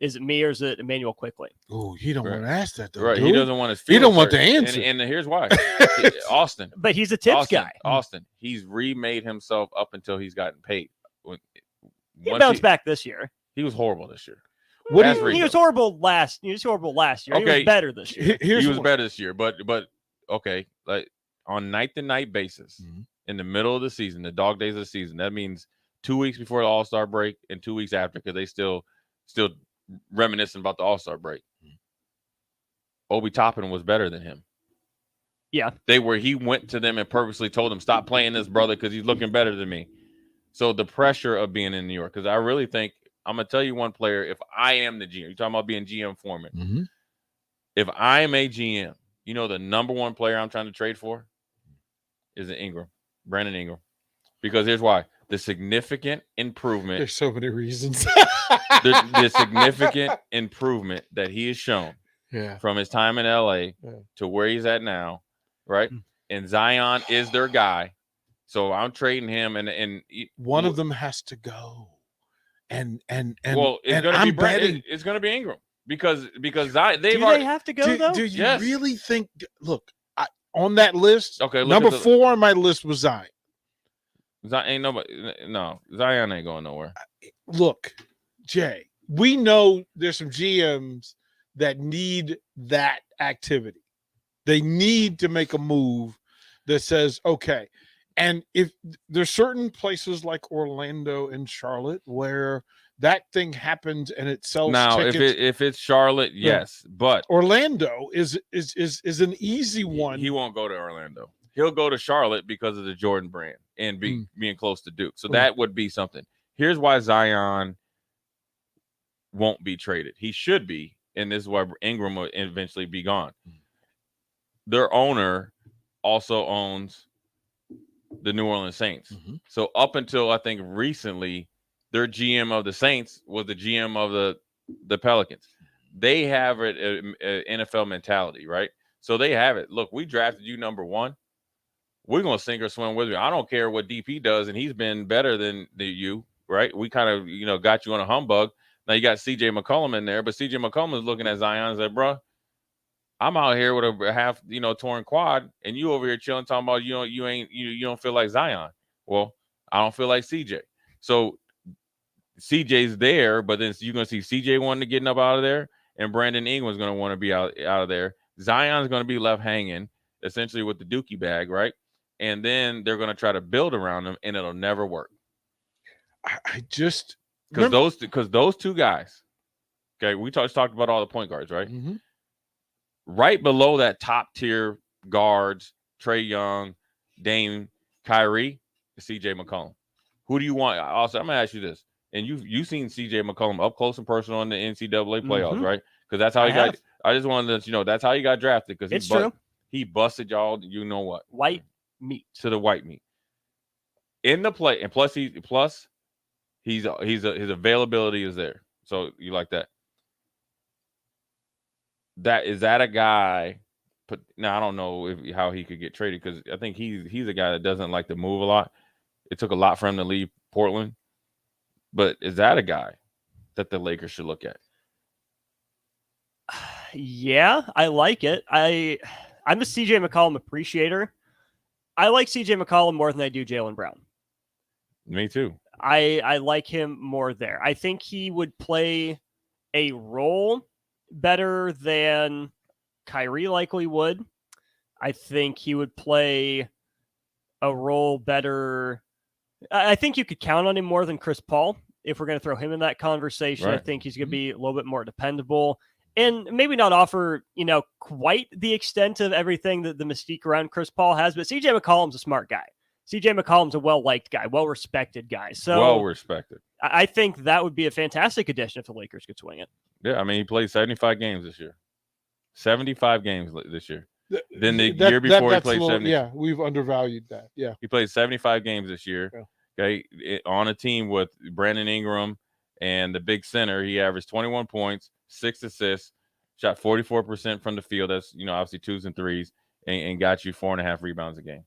[SPEAKER 9] Is it me or is it Emmanuel Quickly?
[SPEAKER 8] Oh, he don't want to ask that, though.
[SPEAKER 25] Right.
[SPEAKER 8] Dude.
[SPEAKER 25] He doesn't want
[SPEAKER 8] He don't want the answer.
[SPEAKER 25] And here's why. Austin.
[SPEAKER 9] But he's a tips guy.
[SPEAKER 25] Austin. He's remade himself up until he's gotten paid.
[SPEAKER 9] He bounced back this year.
[SPEAKER 25] He was horrible this year.
[SPEAKER 9] He was horrible last year.
[SPEAKER 25] Okay.
[SPEAKER 9] He was better this year.
[SPEAKER 25] He was better this year, but okay, like on night-to-night basis, in the middle of the season, the dog days of the season, that means 2 weeks before the All-Star break and 2 weeks after, because they still reminiscing about the All-Star break. Obi Toppin was better than him.
[SPEAKER 9] Yeah.
[SPEAKER 25] He went to them and purposely told them, stop playing this brother because he's looking better than me. So the pressure of being in New York, because I really think, I'm going to tell you one player, if I am the GM, you're talking about being GM foreman. If I am a GM, the number one player I'm trying to trade for is Brandon Ingram. Because here's why. The significant improvement.
[SPEAKER 8] There's so many reasons.
[SPEAKER 25] the significant improvement that he has shown from his time in LA to where he's at now, right? And Zion is their guy. So I'm trading him, and
[SPEAKER 8] one of them has to go. And
[SPEAKER 25] it's gonna be Ingram because Zion.
[SPEAKER 9] They have to go though?
[SPEAKER 8] Do you really think? Look, on that list,
[SPEAKER 25] okay,
[SPEAKER 8] number 4 on my list was Zion.
[SPEAKER 25] Zion ain't going nowhere.
[SPEAKER 8] Look, Jay, we know there's some GMs that need that activity. They need to make a move that says, okay. And if there's certain places like Orlando and Charlotte where that thing happens and it sells
[SPEAKER 25] now,
[SPEAKER 8] tickets.
[SPEAKER 25] if it's Charlotte, yes, but
[SPEAKER 8] Orlando is an easy one.
[SPEAKER 25] He won't go to Orlando. He'll go to Charlotte because of the Jordan brand and being close to Duke. So that would be something. Here's why Zion won't be traded. He should be, and this is why Ingram will eventually be gone. Their owner also owns the New Orleans Saints. So up until I think recently, their GM of the Saints was the GM of the Pelicans. They have an NFL mentality, right? So they have it. Look, we drafted you number 1. We're going to sink or swim with you. I don't care what DP does, and he's been better than you, right? We kind of, got you on a humbug. Now you got CJ McCollum in there, but CJ McCollum is looking at Zion and said, bro, I'm out here with a half, torn quad, and you over here chilling, talking about you don't feel like Zion. Well, I don't feel like CJ. So CJ's there, but then you're gonna see CJ wanting to get up out of there, and Brandon Ingram's gonna want to be out of there. Zion's gonna be left hanging, essentially with the Dookie bag, right? And then they're gonna try to build around him, and it'll never work.
[SPEAKER 8] I just
[SPEAKER 25] because those two guys. Okay, we talked about all the point guards, right? Right below that top tier guards, Trae Young, Dame, Kyrie, CJ McCollum. Who do you want? Also, I'm gonna ask you this, and you've seen CJ McCollum up close and personal in the NCAA playoffs, right? Because that's how he got. I just wanted to let you know that's how he got drafted. Because he busted y'all. You know what?
[SPEAKER 9] White meat
[SPEAKER 25] to the white meat in the play, and plus his availability is there. So you like that? Is that a guy But now I don't know how he could get traded because I think he's a guy that doesn't like to move a lot. It took a lot for him to leave Portland. But is that a guy that the Lakers should look at?
[SPEAKER 9] Yeah, I like it. I'm a CJ McCollum appreciator. I like CJ McCollum more than I do Jaylen Brown.
[SPEAKER 25] Me too.
[SPEAKER 9] I like him more there. I think he would play a role better than Kyrie likely would. I think he would play a role better. I think you could count on him more than Chris Paul if we're going to throw him in that conversation.
[SPEAKER 25] Right.
[SPEAKER 9] I think he's going to be a little bit more dependable and maybe not offer, quite the extent of everything that the mystique around Chris Paul has. But CJ McCollum's a smart guy. CJ McCollum's a well-liked guy, well-respected guy. So
[SPEAKER 25] well-respected.
[SPEAKER 9] I think that would be a fantastic addition if the Lakers could swing it.
[SPEAKER 25] Yeah, I mean, he played 75 games this year. 75 games this year. Then the year before he played 70.
[SPEAKER 8] Yeah, we've undervalued that. Yeah.
[SPEAKER 25] He played 75 games this year.
[SPEAKER 8] Yeah.
[SPEAKER 25] Okay, on a team with Brandon Ingram and the big center. He averaged 21 points, 6 assists, shot 44% from the field. That's, obviously 2s and 3s, and got you 4.5 rebounds a game.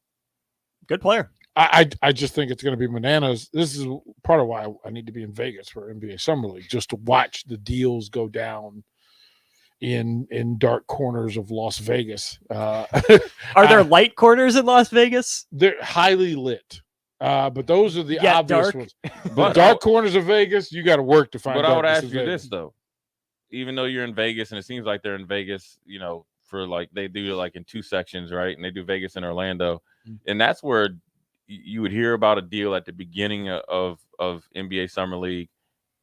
[SPEAKER 9] Good player.
[SPEAKER 8] I just think it's going to be bananas. This is part of why I need to be in Vegas for NBA Summer League, just to watch the deals go down in dark corners of Las Vegas.
[SPEAKER 9] Are there light corners in Las Vegas?
[SPEAKER 8] They're highly lit. But those are the
[SPEAKER 9] Yeah,
[SPEAKER 8] obvious
[SPEAKER 9] dark.
[SPEAKER 8] ones. The dark corners of Vegas, you got to work to find.
[SPEAKER 25] But I would
[SPEAKER 8] darkness
[SPEAKER 25] ask
[SPEAKER 8] in
[SPEAKER 25] you
[SPEAKER 8] Vegas.
[SPEAKER 25] this, though. Even though you're in Vegas, and it seems like they're in Vegas, for like they do like in 2 sections, right? And they do Vegas and Orlando. And that's where you would hear about a deal at the beginning of NBA Summer League,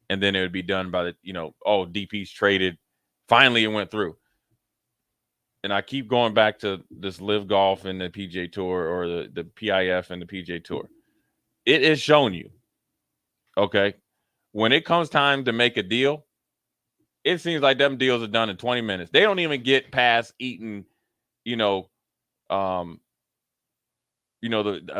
[SPEAKER 25] and then it would be done by the, DP's traded. Finally, it went through. And I keep going back to this Live Golf and the PGA Tour, or the PIF and the PGA Tour. It is showing you, okay, when it comes time to make a deal, it seems like them deals are done in 20 minutes. They don't even get past eating, a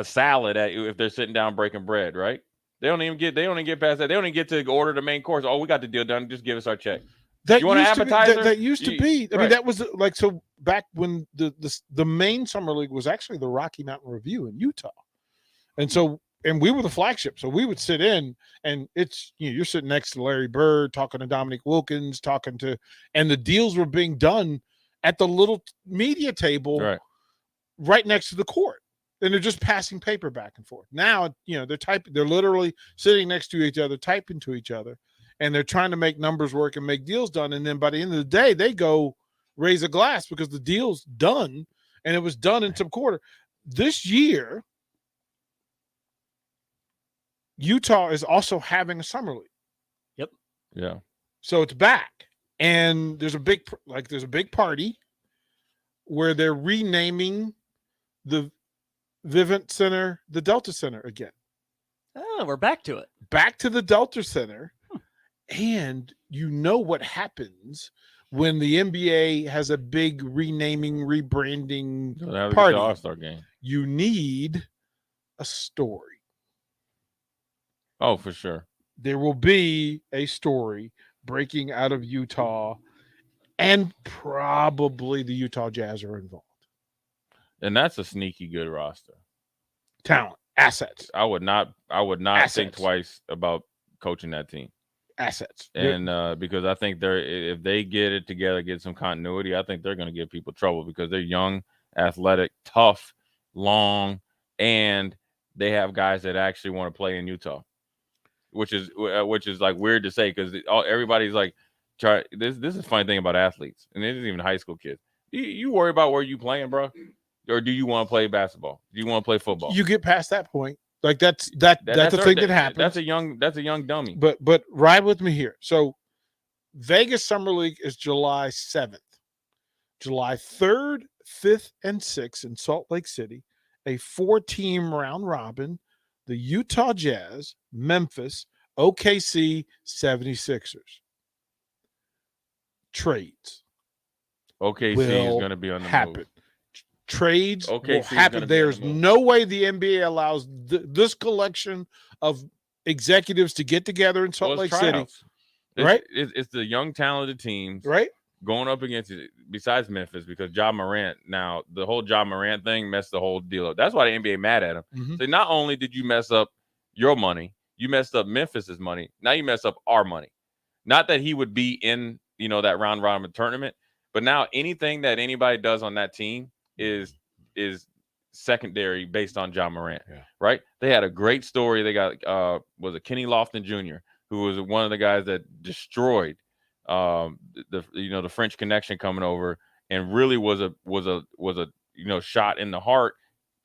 [SPEAKER 25] salad if they're sitting down breaking bread, right? They don't even get past that. They don't even get to order the main course. Oh, we got the deal done. Just give us our check. You want an appetizer?
[SPEAKER 8] That used to be. I mean,
[SPEAKER 25] Right.
[SPEAKER 8] that was like, so back when the main summer league was actually the Rocky Mountain Review in Utah, and we were the flagship. So we would sit in, and it's you're sitting next to Larry Bird, talking to Dominique Wilkins, and the deals were being done at the little media table right next to the court. And they're just passing paper back and forth. Now, they're literally sitting next to each other, typing to each other, and they're trying to make numbers work and make deals done. And then by the end of the day, they go raise a glass because the deal's done, and it was done in some quarter. This year, Utah is also having a summer league.
[SPEAKER 9] Yep.
[SPEAKER 25] Yeah.
[SPEAKER 8] So it's back, and there's a big party where they're renaming the Vivint Center the Delta Center again.
[SPEAKER 9] Oh, we're back to it.
[SPEAKER 8] Back to the Delta Center. And what happens when the NBA has a big renaming, rebranding party.
[SPEAKER 25] The All-Star game.
[SPEAKER 8] You need a story.
[SPEAKER 25] Oh, for sure.
[SPEAKER 8] There will be a story breaking out of Utah, and probably the Utah Jazz are involved.
[SPEAKER 25] And that's a sneaky good roster.
[SPEAKER 8] Talent, assets.
[SPEAKER 25] I would not think twice about coaching that team.
[SPEAKER 8] Assets.
[SPEAKER 25] And because I think if they get it together, get some continuity, I think they're going to give people trouble because they're young, athletic, tough, long, and they have guys that actually want to play in Utah, which is like weird to say because everybody's like, this is a funny thing about athletes, and this isn't even high school kids. You worry about where you playing, bro, or do you want to play basketball? Do you want to play football?
[SPEAKER 8] You get past that point. Like that's a thing that happens.
[SPEAKER 25] That's a young dummy.
[SPEAKER 8] But ride with me here. So Vegas Summer League is July 7th. July 3rd, 5th, and 6th in Salt Lake City, a 4-team round robin. The Utah Jazz, Memphis, OKC, 76ers. Trades.
[SPEAKER 25] OKC is going to be on the move.
[SPEAKER 8] Trades will happen. There's no way the NBA allows this collection of executives to get together in Salt Lake City.
[SPEAKER 25] Right? It's the young, talented teams,
[SPEAKER 8] right?
[SPEAKER 25] going up against it, besides Memphis, because Ja Morant, now the whole Ja Morant thing messed the whole deal up. That's why the NBA mad at him.
[SPEAKER 8] Mhm.
[SPEAKER 25] So not only did you mess up your money, you messed up Memphis's money. Now you mess up our money. Not that he would be in, that round robin tournament, but now anything that anybody does on that team is secondary based on Ja Morant, right? They had a great story. They got was it Kenny Lofton Jr., who was one of the guys that destroyed the French Connection coming over, and really was a shot in the heart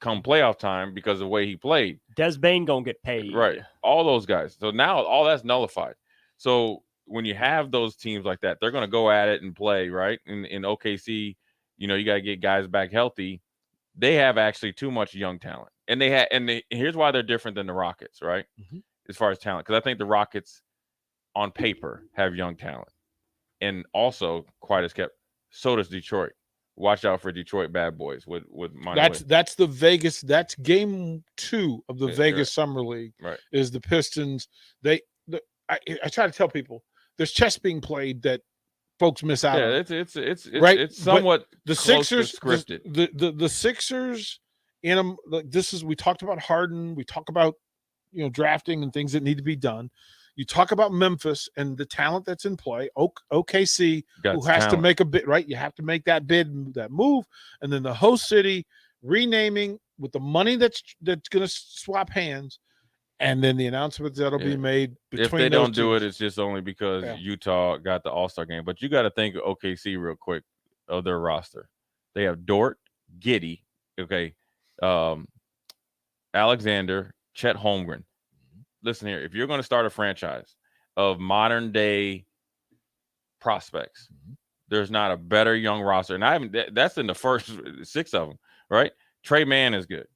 [SPEAKER 25] come playoff time because of the way he played.
[SPEAKER 9] Des Bane gonna get paid,
[SPEAKER 25] right? All those guys. So now all that's nullified. So when you have those teams like that, they're going to go at it and play, right? In OKC, you got to get guys back healthy. They have actually too much young talent, and here's why they're different than the Rockets, right? As far as talent, because I think the Rockets on paper have young talent, and also quite as kept. So does Detroit. Watch out for Detroit bad boys with
[SPEAKER 8] that's the Vegas. That's game 2 of the Vegas Summer League.
[SPEAKER 25] Right.
[SPEAKER 8] Is the Pistons. I try to tell people there's chess being played that folks miss out on.
[SPEAKER 25] It's somewhat
[SPEAKER 8] the
[SPEAKER 25] close to
[SPEAKER 8] Sixers
[SPEAKER 25] scripted.
[SPEAKER 8] The Sixers we talked about Harden, we talk about drafting and things that need to be done. You talk about Memphis and the talent that's in play. OKC, who has to make a bid, right? You have to make that bid, that move, and then the host city renaming with the money that's going to swap hands, and then the announcements that'll be made between.
[SPEAKER 25] If they don't do
[SPEAKER 8] teams.
[SPEAKER 25] it, it's just only because Utah got the All-Star game. But you got to think of OKC real quick of their roster. They have Dort, Giddey, Alexander, Chet Holmgren. Listen here, if you're going to start a franchise of modern day prospects, there's not a better young roster. And that's in the first 6 of them, right? Trey Mann is good.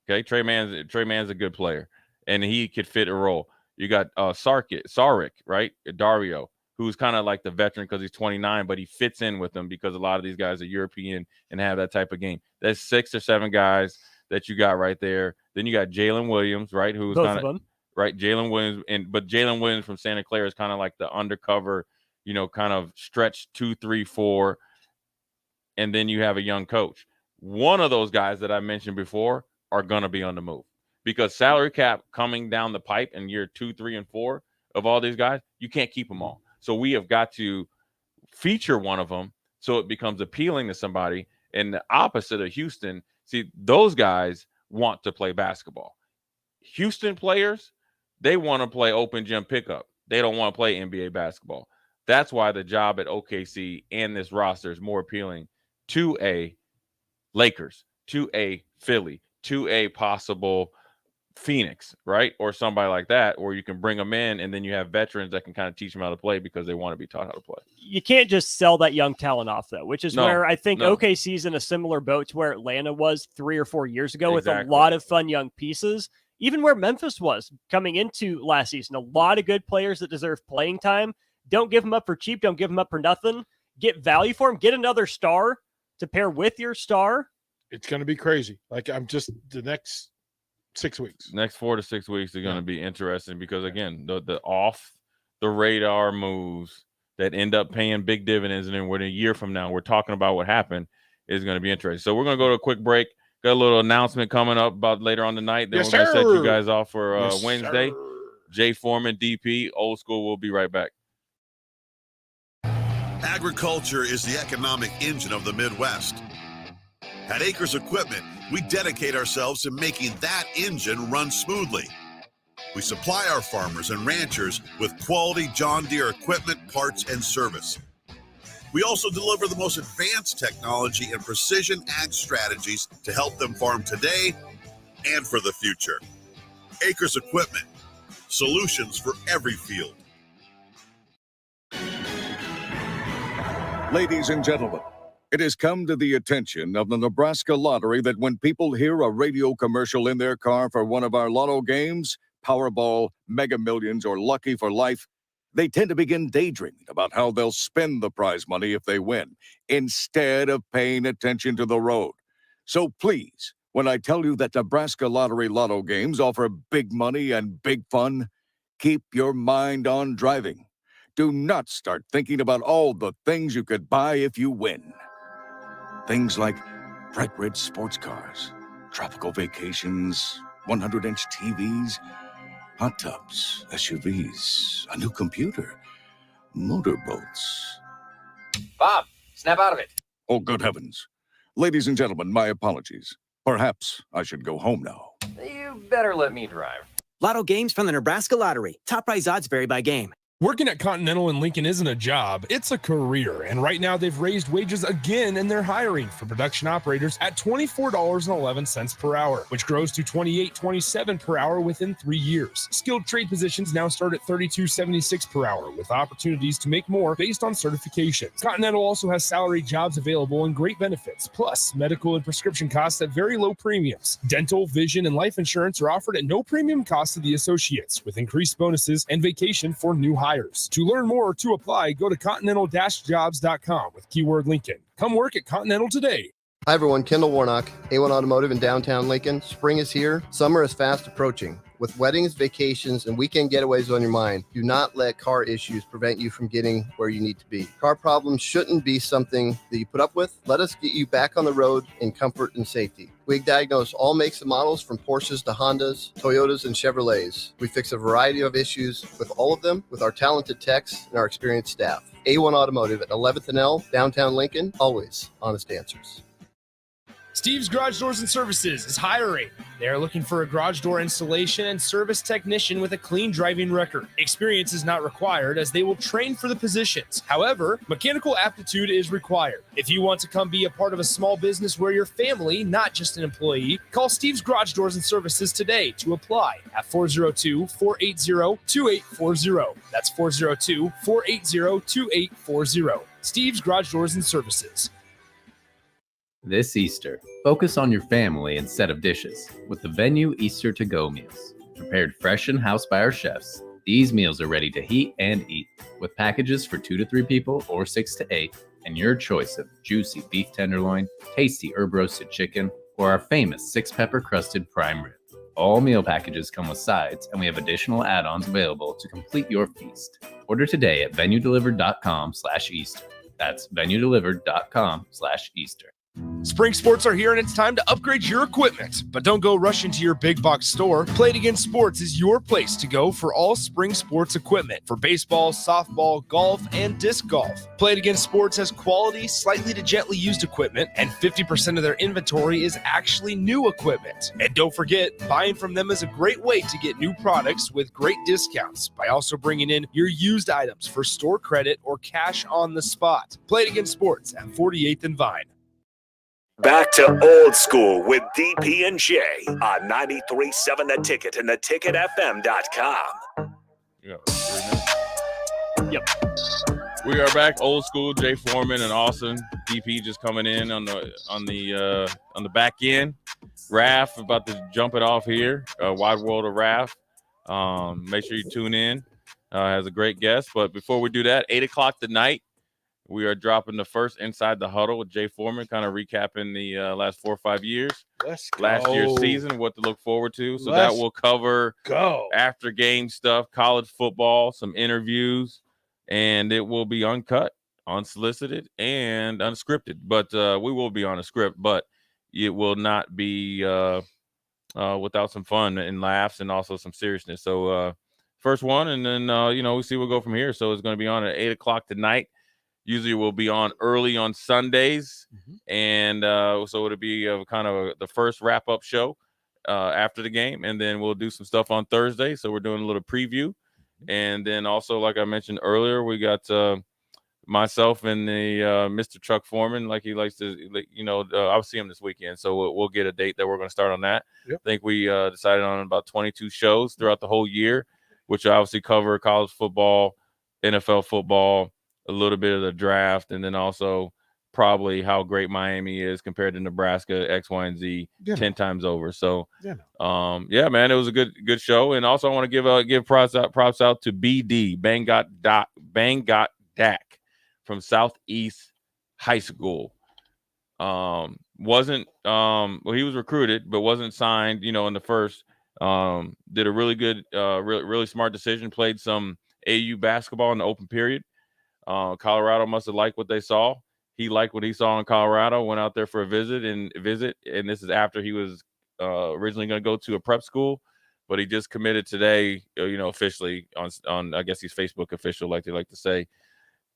[SPEAKER 25] Okay. Trey Mann's a good player, and he could fit a role. You got Saric, right? Dario, who's kind of like the veteran because he's 29, but he fits in with them because a lot of these guys are European and have that type of game. That's 6 or 7 guys that you got right there. Then you got Jalen Williams, right? Who's
[SPEAKER 9] Both
[SPEAKER 25] kind
[SPEAKER 9] of
[SPEAKER 25] of
[SPEAKER 9] them.
[SPEAKER 25] right. Jalen Williams, but Jalen Williams from Santa Clara is kind of like the undercover, kind of stretch 2, 3, 4. And then you have a young coach. One of those guys that I mentioned before are going to be on the move because salary cap coming down the pipe in year 2, 3, and 4 of all these guys, you can't keep them all. So we have got to feature one of them so it becomes appealing to somebody. And the opposite of Houston, see, those guys want to play basketball. Houston players, they want to play open gym pickup. They don't want to play NBA basketball. That's why the job at OKC and this roster is more appealing to a Lakers, to a Philly, to a possible Phoenix, right? Or somebody like that, where you can bring them in and then you have veterans that can kind of teach them how to play because they want to be taught how to play.
[SPEAKER 9] You can't just sell that young talent off, though, which is where I think OKC's in a similar boat to where Atlanta was 3 or 4 years ago with a lot of fun young pieces. Even where Memphis was coming into last season, a lot of good players that deserve playing time. Don't give them up for cheap. Don't give them up for nothing. Get value for them. Get another star to pair with your star.
[SPEAKER 8] It's going to be crazy. The next 6 weeks.
[SPEAKER 25] Next 4 to 6 weeks are going to be interesting because, again, the off the radar moves that end up paying big dividends, and then a year from now we're talking about what happened is going to be interesting. So we're going to go to a quick break. Got a little announcement coming up about later on tonight. Then we're going to set you guys off for Wednesday. Jay Foreman, DP, Old School. We'll be right back.
[SPEAKER 10] Agriculture is the economic engine of the Midwest. At Acres Equipment, we dedicate ourselves to making that engine run smoothly. We supply our farmers and ranchers with quality John Deere equipment, parts, and service. We also deliver the most advanced technology and precision ag strategies to help them farm today and for the future. Acres Equipment, solutions for every field.
[SPEAKER 11] Ladies and gentlemen, it has come to the attention of the Nebraska Lottery that when people hear a radio commercial in their car for one of our lotto games, Powerball, Mega Millions, or Lucky for Life, they tend to begin daydreaming about how they'll spend the prize money if they win, instead of paying attention to the road. So please, when I tell you that Nebraska Lottery Lotto games offer big money and big fun, keep your mind on driving. Do not start thinking about all the things you could buy if you win. Things like bright red sports cars, tropical vacations, 100-inch TVs, hot tubs, SUVs, a new computer, motorboats.
[SPEAKER 12] Bob, snap out of it.
[SPEAKER 11] Oh, good heavens. Ladies and gentlemen, my apologies. Perhaps I should go home now.
[SPEAKER 12] You better let me drive.
[SPEAKER 18] Lotto games from the Nebraska Lottery. Top prize odds vary by game.
[SPEAKER 15] Working at Continental in Lincoln isn't a job, it's a career. And right now they've raised wages again and they're hiring for production operators at $24.11 per hour, which grows to $28.27 per hour within 3 years. Skilled trade positions now start at $32.76 per hour with opportunities to make more based on certifications. Continental also has salary jobs available and great benefits, plus medical and prescription costs at very low premiums. Dental, vision, and life insurance are offered at no premium cost to the associates with increased bonuses and vacation for new hires. To learn more or to apply, go to continental-jobs.com with keyword Lincoln. Come work at Continental today.
[SPEAKER 19] Hi everyone, Kendall Warnock, A1 Automotive in downtown Lincoln. Spring is here, summer is fast approaching. With weddings, vacations, and weekend getaways on your mind, do not let car issues prevent you from getting where you need to be. Car problems shouldn't be something that you put up with. Let us get you back on the road in comfort and safety. We diagnose all makes and models from Porsches to Hondas, Toyotas, and Chevrolets. We fix a variety of issues with all of them with our talented techs and our experienced staff. A1 Automotive at 11th and L, downtown Lincoln, always honest answers.
[SPEAKER 15] Steve's Garage Doors and Services is hiring. They are looking for a garage door installation and service technician with a clean driving record. Experience is not required as they will train for the positions. However, mechanical aptitude is required. If you want to come be a part of a small business where you're family, not just an employee, call Steve's Garage Doors and Services today to apply at 402-480-2840. That's 402-480-2840. Steve's Garage Doors and Services.
[SPEAKER 20] This Easter, focus on your family instead of dishes with the Venue Easter to-go meals. Prepared fresh in-house by our chefs, these meals are ready to heat and eat with packages for 2 to 3 people or 6 to 8 and your choice of juicy beef tenderloin, tasty herb roasted chicken, or our famous 6-pepper crusted prime rib. All meal packages come with sides and we have additional add-ons available to complete your feast. Order today at venuedelivered.com/Easter. That's venuedelivered.com/Easter.
[SPEAKER 15] Spring sports are here and it's time to upgrade your equipment. But don't go rushing to your big box store. Play It Again Sports is your place to go for all spring sports equipment for baseball, softball, golf, and disc golf. Play It Again Sports has quality, slightly to gently used equipment, and 50% of their inventory is actually new equipment. And don't forget, buying from them is a great way to get new products with great discounts by also bringing in your used items for store credit or cash on the spot. Play It Again Sports at 48th and Vine.
[SPEAKER 4] Back to old school with DP and J on 93.7 The Ticket and theticketfm.com.
[SPEAKER 25] Yep. We are back, old school. Jay Foreman and Austin. DP just coming in on the back end. Raph about to jump it off here. Wide World of Raph. Make sure you tune in. Has a great guest. But before we do that, 8 o'clock tonight, we are dropping the first Inside the Huddle with Jay Foreman, kind of recapping the last 4 or 5 years.
[SPEAKER 8] Let's go.
[SPEAKER 25] Last year's season, what to look forward to. So that will cover after game stuff, college football, some interviews, and it will be uncut, unsolicited, and unscripted. But we will be on a script, but it will not be without some fun and laughs and also some seriousness. So first one, and then, we see we'll go from here. So it's going to be on at 8 o'clock tonight. Usually we'll be on early on Sundays, and so it'll be the first wrap-up show after the game, and then we'll do some stuff on Thursday. So we're doing a little preview, and then also, like I mentioned earlier, we got myself and the Mr. Chuck Foreman, like he likes to, I'll see him this weekend, so we'll get a date that we're going to start on that. Yep. I think we decided on about 22 shows throughout the whole year, which obviously cover college football, NFL football, a little bit of the draft, and then also probably how great Miami is compared to Nebraska, X, Y, and Z 10 times over. So, man, it was a good show. And also I want to give props out to BD, Bangot Dak from Southeast High School. He was recruited, but wasn't signed, in the first. Did a really good, really smart decision, played some AU basketball in the open period. Colorado must have liked what they saw. He liked what he saw in Colorado, went out there for a visit, and this is after he was originally going to go to a prep school, but he just committed today, officially on I guess he's Facebook official, like they like to say,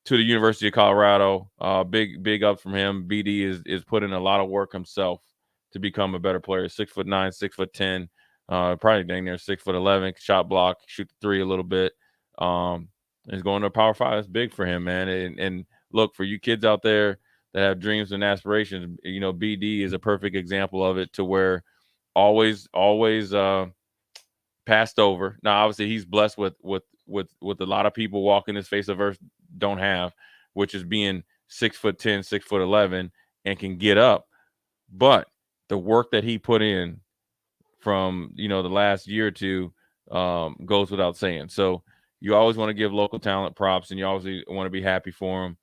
[SPEAKER 25] to the University of Colorado. Big up from him. BD is putting a lot of work himself to become a better player. 6'9", 6'10", probably dang near 6'11", shot block, shoot the three a little bit. He's going to a Power 5. That's big for him, man. And look, for you kids out there that have dreams and aspirations, BD is a perfect example of it, to where always passed over. Now, obviously, he's blessed with a lot of people walking this face of earth don't have, which is being 6'10", 6'11", and can get up. But the work that he put in from the last year or two goes without saying. So you always want to give local talent props, and you always want to be happy for him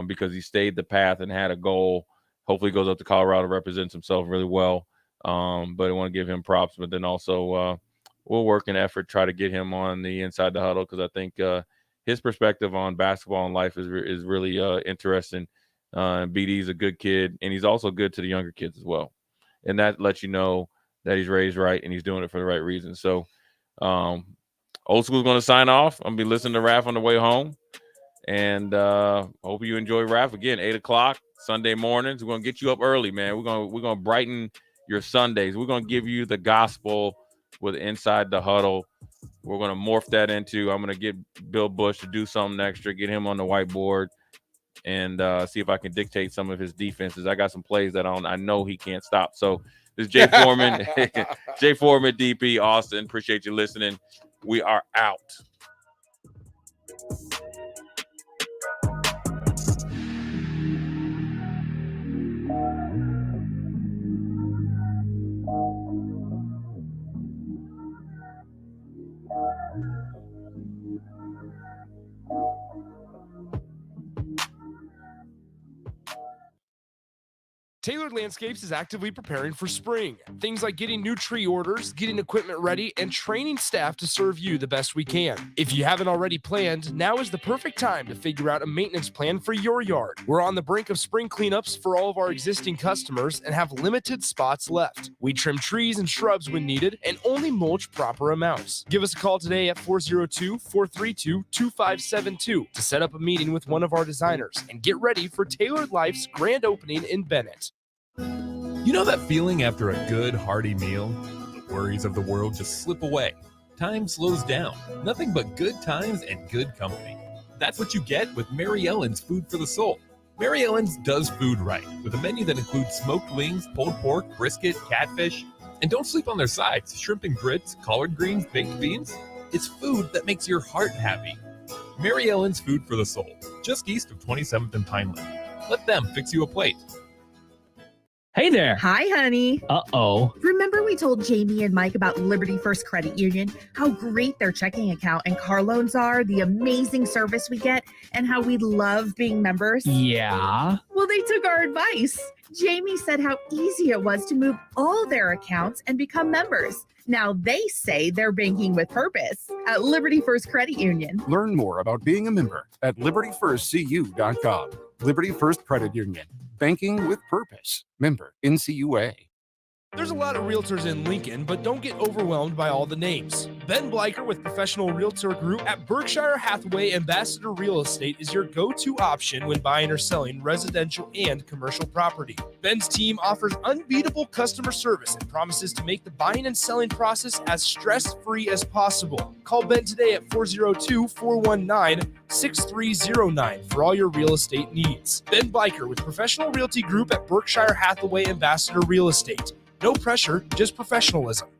[SPEAKER 25] because he stayed the path and had a goal. Hopefully, he goes up to Colorado, represents himself really well. But I want to give him props, but then also we'll work an effort try to get him on the Inside the Huddle, because I think his perspective on basketball and life is really interesting. BD is a good kid, and he's also good to the younger kids as well, and that lets you know that he's raised right and he's doing it for the right reason. So Old School's going to sign off. I'm going to be listening to Raph on the way home, and hope you enjoy Raph. Again, 8 o'clock Sunday mornings. We're going to get you up early, man. We're going to brighten your Sundays. We're going to give you the gospel with Inside the Huddle. We're going to morph that into, I'm going to get Bill Bush to do something extra, get him on the whiteboard, and see if I can dictate some of his defenses. I got some plays that I know he can't stop. So this is Jay Foreman, Jay Foreman, DP, Austin. Appreciate you listening. We are out.
[SPEAKER 15] Tailored Landscapes is actively preparing for spring. Things like getting new tree orders, getting equipment ready, and training staff to serve you the best we can. If you haven't already planned, now is the perfect time to figure out a maintenance plan for your yard. We're on the brink of spring cleanups for all of our existing customers and have limited spots left. We trim trees and shrubs when needed and only mulch proper amounts. Give us a call today at 402-432-2572 to set up a meeting with one of our designers and get ready for Tailored Life's grand opening in Bennett.
[SPEAKER 1] You know that feeling after a good, hearty meal? The worries of the world just slip away. Time slows down. Nothing but good times and good company. That's what you get with Mary Ellen's Food for the Soul. Mary Ellen's does food right, with a menu that includes smoked wings, pulled pork, brisket, catfish. And don't sleep on their sides, shrimp and grits, collard greens, baked beans. It's food that makes your heart happy. Mary Ellen's Food for the Soul, just east of 27th and Pineland. Let them fix you a plate.
[SPEAKER 21] Hey there.
[SPEAKER 22] Hi, honey.
[SPEAKER 21] Uh-oh.
[SPEAKER 22] Remember we told Jamie and Mike about Liberty First Credit Union, how great their checking account and car loans are, the amazing service we get, and how we love being members?
[SPEAKER 21] Yeah.
[SPEAKER 22] Well, they took our advice. Jamie said how easy it was to move all their accounts and become members. Now they say they're banking with purpose at Liberty First Credit Union.
[SPEAKER 23] Learn more about being a member at libertyfirstcu.com. Liberty First Credit Union. Banking with purpose. Member NCUA.
[SPEAKER 15] There's a lot of realtors in Lincoln, but don't get overwhelmed by all the names. Ben Bleicher with Professional Realtor Group at Berkshire Hathaway Ambassador Real Estate is your go-to option when buying or selling residential and commercial property. Ben's team offers unbeatable customer service and promises to make the buying and selling process as stress-free as possible. Call Ben today at 402-419-6309 for all your real estate needs. Ben Bleicher with Professional Realty Group at Berkshire Hathaway Ambassador Real Estate. No pressure, just professionalism.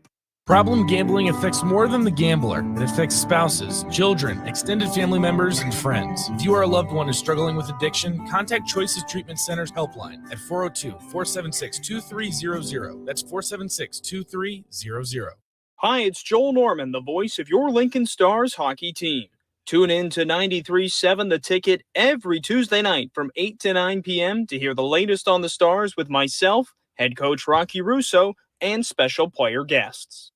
[SPEAKER 24] Problem gambling affects more than the gambler. It affects spouses, children, extended family members, and friends. If you are a loved one who's struggling with addiction, contact Choices Treatment Center's helpline at 402-476-2300. That's 476-2300.
[SPEAKER 26] Hi, it's Joel Norman, the voice of your Lincoln Stars hockey team. Tune in to 93.7 The Ticket every Tuesday night from 8 to 9 p.m. to hear the latest on the Stars with myself, head coach Rocky Russo, and special player guests.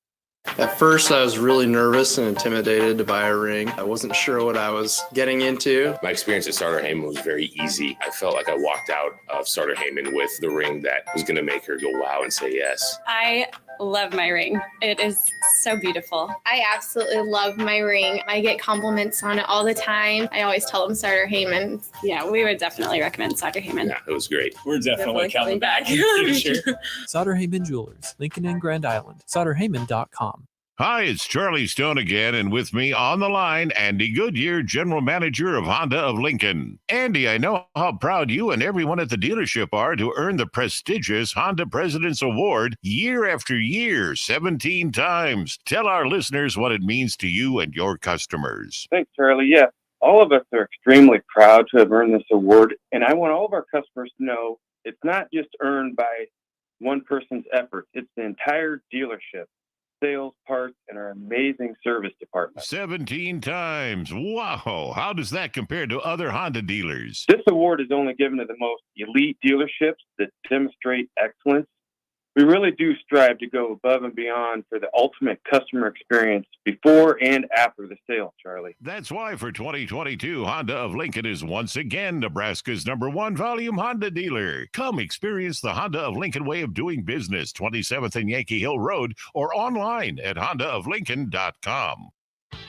[SPEAKER 5] At first, I was really nervous and intimidated to buy a ring. I wasn't sure what I was getting into.
[SPEAKER 7] My experience at Starter Heyman was very easy. I felt like I walked out of Starter Heyman with the ring that was going to make her go wow and say yes.
[SPEAKER 13] I love my ring. It is so beautiful. I absolutely love my ring. I get compliments on it all the time. I always tell them Starter Heyman. Yeah, we would definitely recommend Starter Heyman.
[SPEAKER 7] Yeah, it was great.
[SPEAKER 14] We're definitely coming back.
[SPEAKER 7] Sure.
[SPEAKER 14] Sauter Heyman Jewelers, Lincoln and Grand Island. SauterHeyman.com.
[SPEAKER 16] Hi, it's Charlie Stone again, and with me on the line, Andy Goodyear, General Manager of Honda of Lincoln. Andy, I know how proud you and everyone at the dealership are to earn the prestigious Honda President's Award year after year, 17 times. Tell our listeners what it means to you and your customers.
[SPEAKER 17] Thanks, Charlie. Yeah, all of us are extremely proud to have earned this award, and I want all of our customers to know it's not just earned by one person's efforts. It's the entire dealership. Sales, parts, and our amazing service department.
[SPEAKER 16] 17 times. Wow. How does that compare to other Honda dealers?
[SPEAKER 17] This award is only given to the most elite dealerships that demonstrate excellence. We really do strive to go above and beyond for the ultimate customer experience before and after the sale, Charlie.
[SPEAKER 16] That's why for 2022, Honda of Lincoln is once again Nebraska's #1 volume Honda dealer. Come experience the Honda of Lincoln way of doing business, 27th and Yankee Hill Road, or online at hondaoflincoln.com.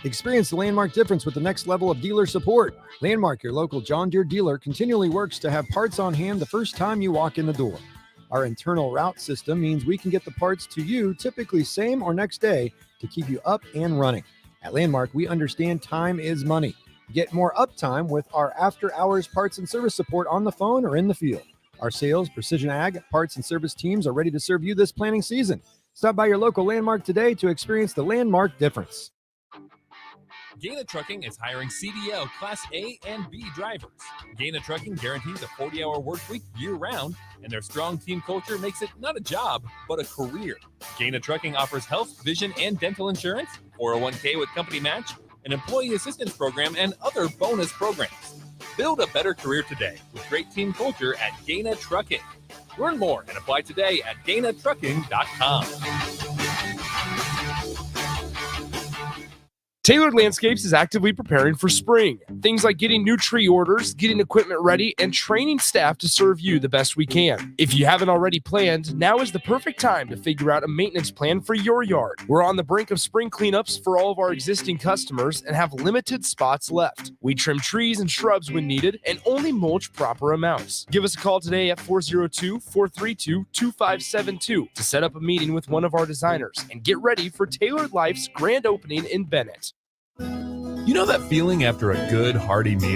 [SPEAKER 27] Experience the Landmark difference with the next level of dealer support. Landmark, your local John Deere dealer, continually works to have parts on hand the first time you walk in the door. Our internal route system means we can get the parts to you typically same or next day to keep you up and running. At Landmark, we understand time is money. Get more uptime with our after-hours parts and service support on the phone or in the field. Our sales, precision ag, parts, and service teams are ready to serve you this planning season. Stop by your local Landmark today to experience the Landmark difference.
[SPEAKER 1] Gaina Trucking is hiring CDL Class A and B drivers. Gaina Trucking guarantees a 40-hour work week year-round, and their strong team culture makes it not a job, but a career. Gaina Trucking offers health, vision, and dental insurance, 401k with company match, an employee assistance program, and other bonus programs. Build a better career today with great team culture at Gaina Trucking. Learn more and apply today at GainaTrucking.com.
[SPEAKER 15] Tailored Landscapes is actively preparing for spring. Things like getting new tree orders, getting equipment ready, and training staff to serve you the best we can. If you haven't already planned, now is the perfect time to figure out a maintenance plan for your yard. We're on the brink of spring cleanups for all of our existing customers and have limited spots left. We trim trees and shrubs when needed and only mulch proper amounts. Give us a call today at 402-432-2572 to set up a meeting with one of our designers and get ready for Tailored Life's grand opening in Bennett.
[SPEAKER 1] You know that feeling after a good, hearty meal?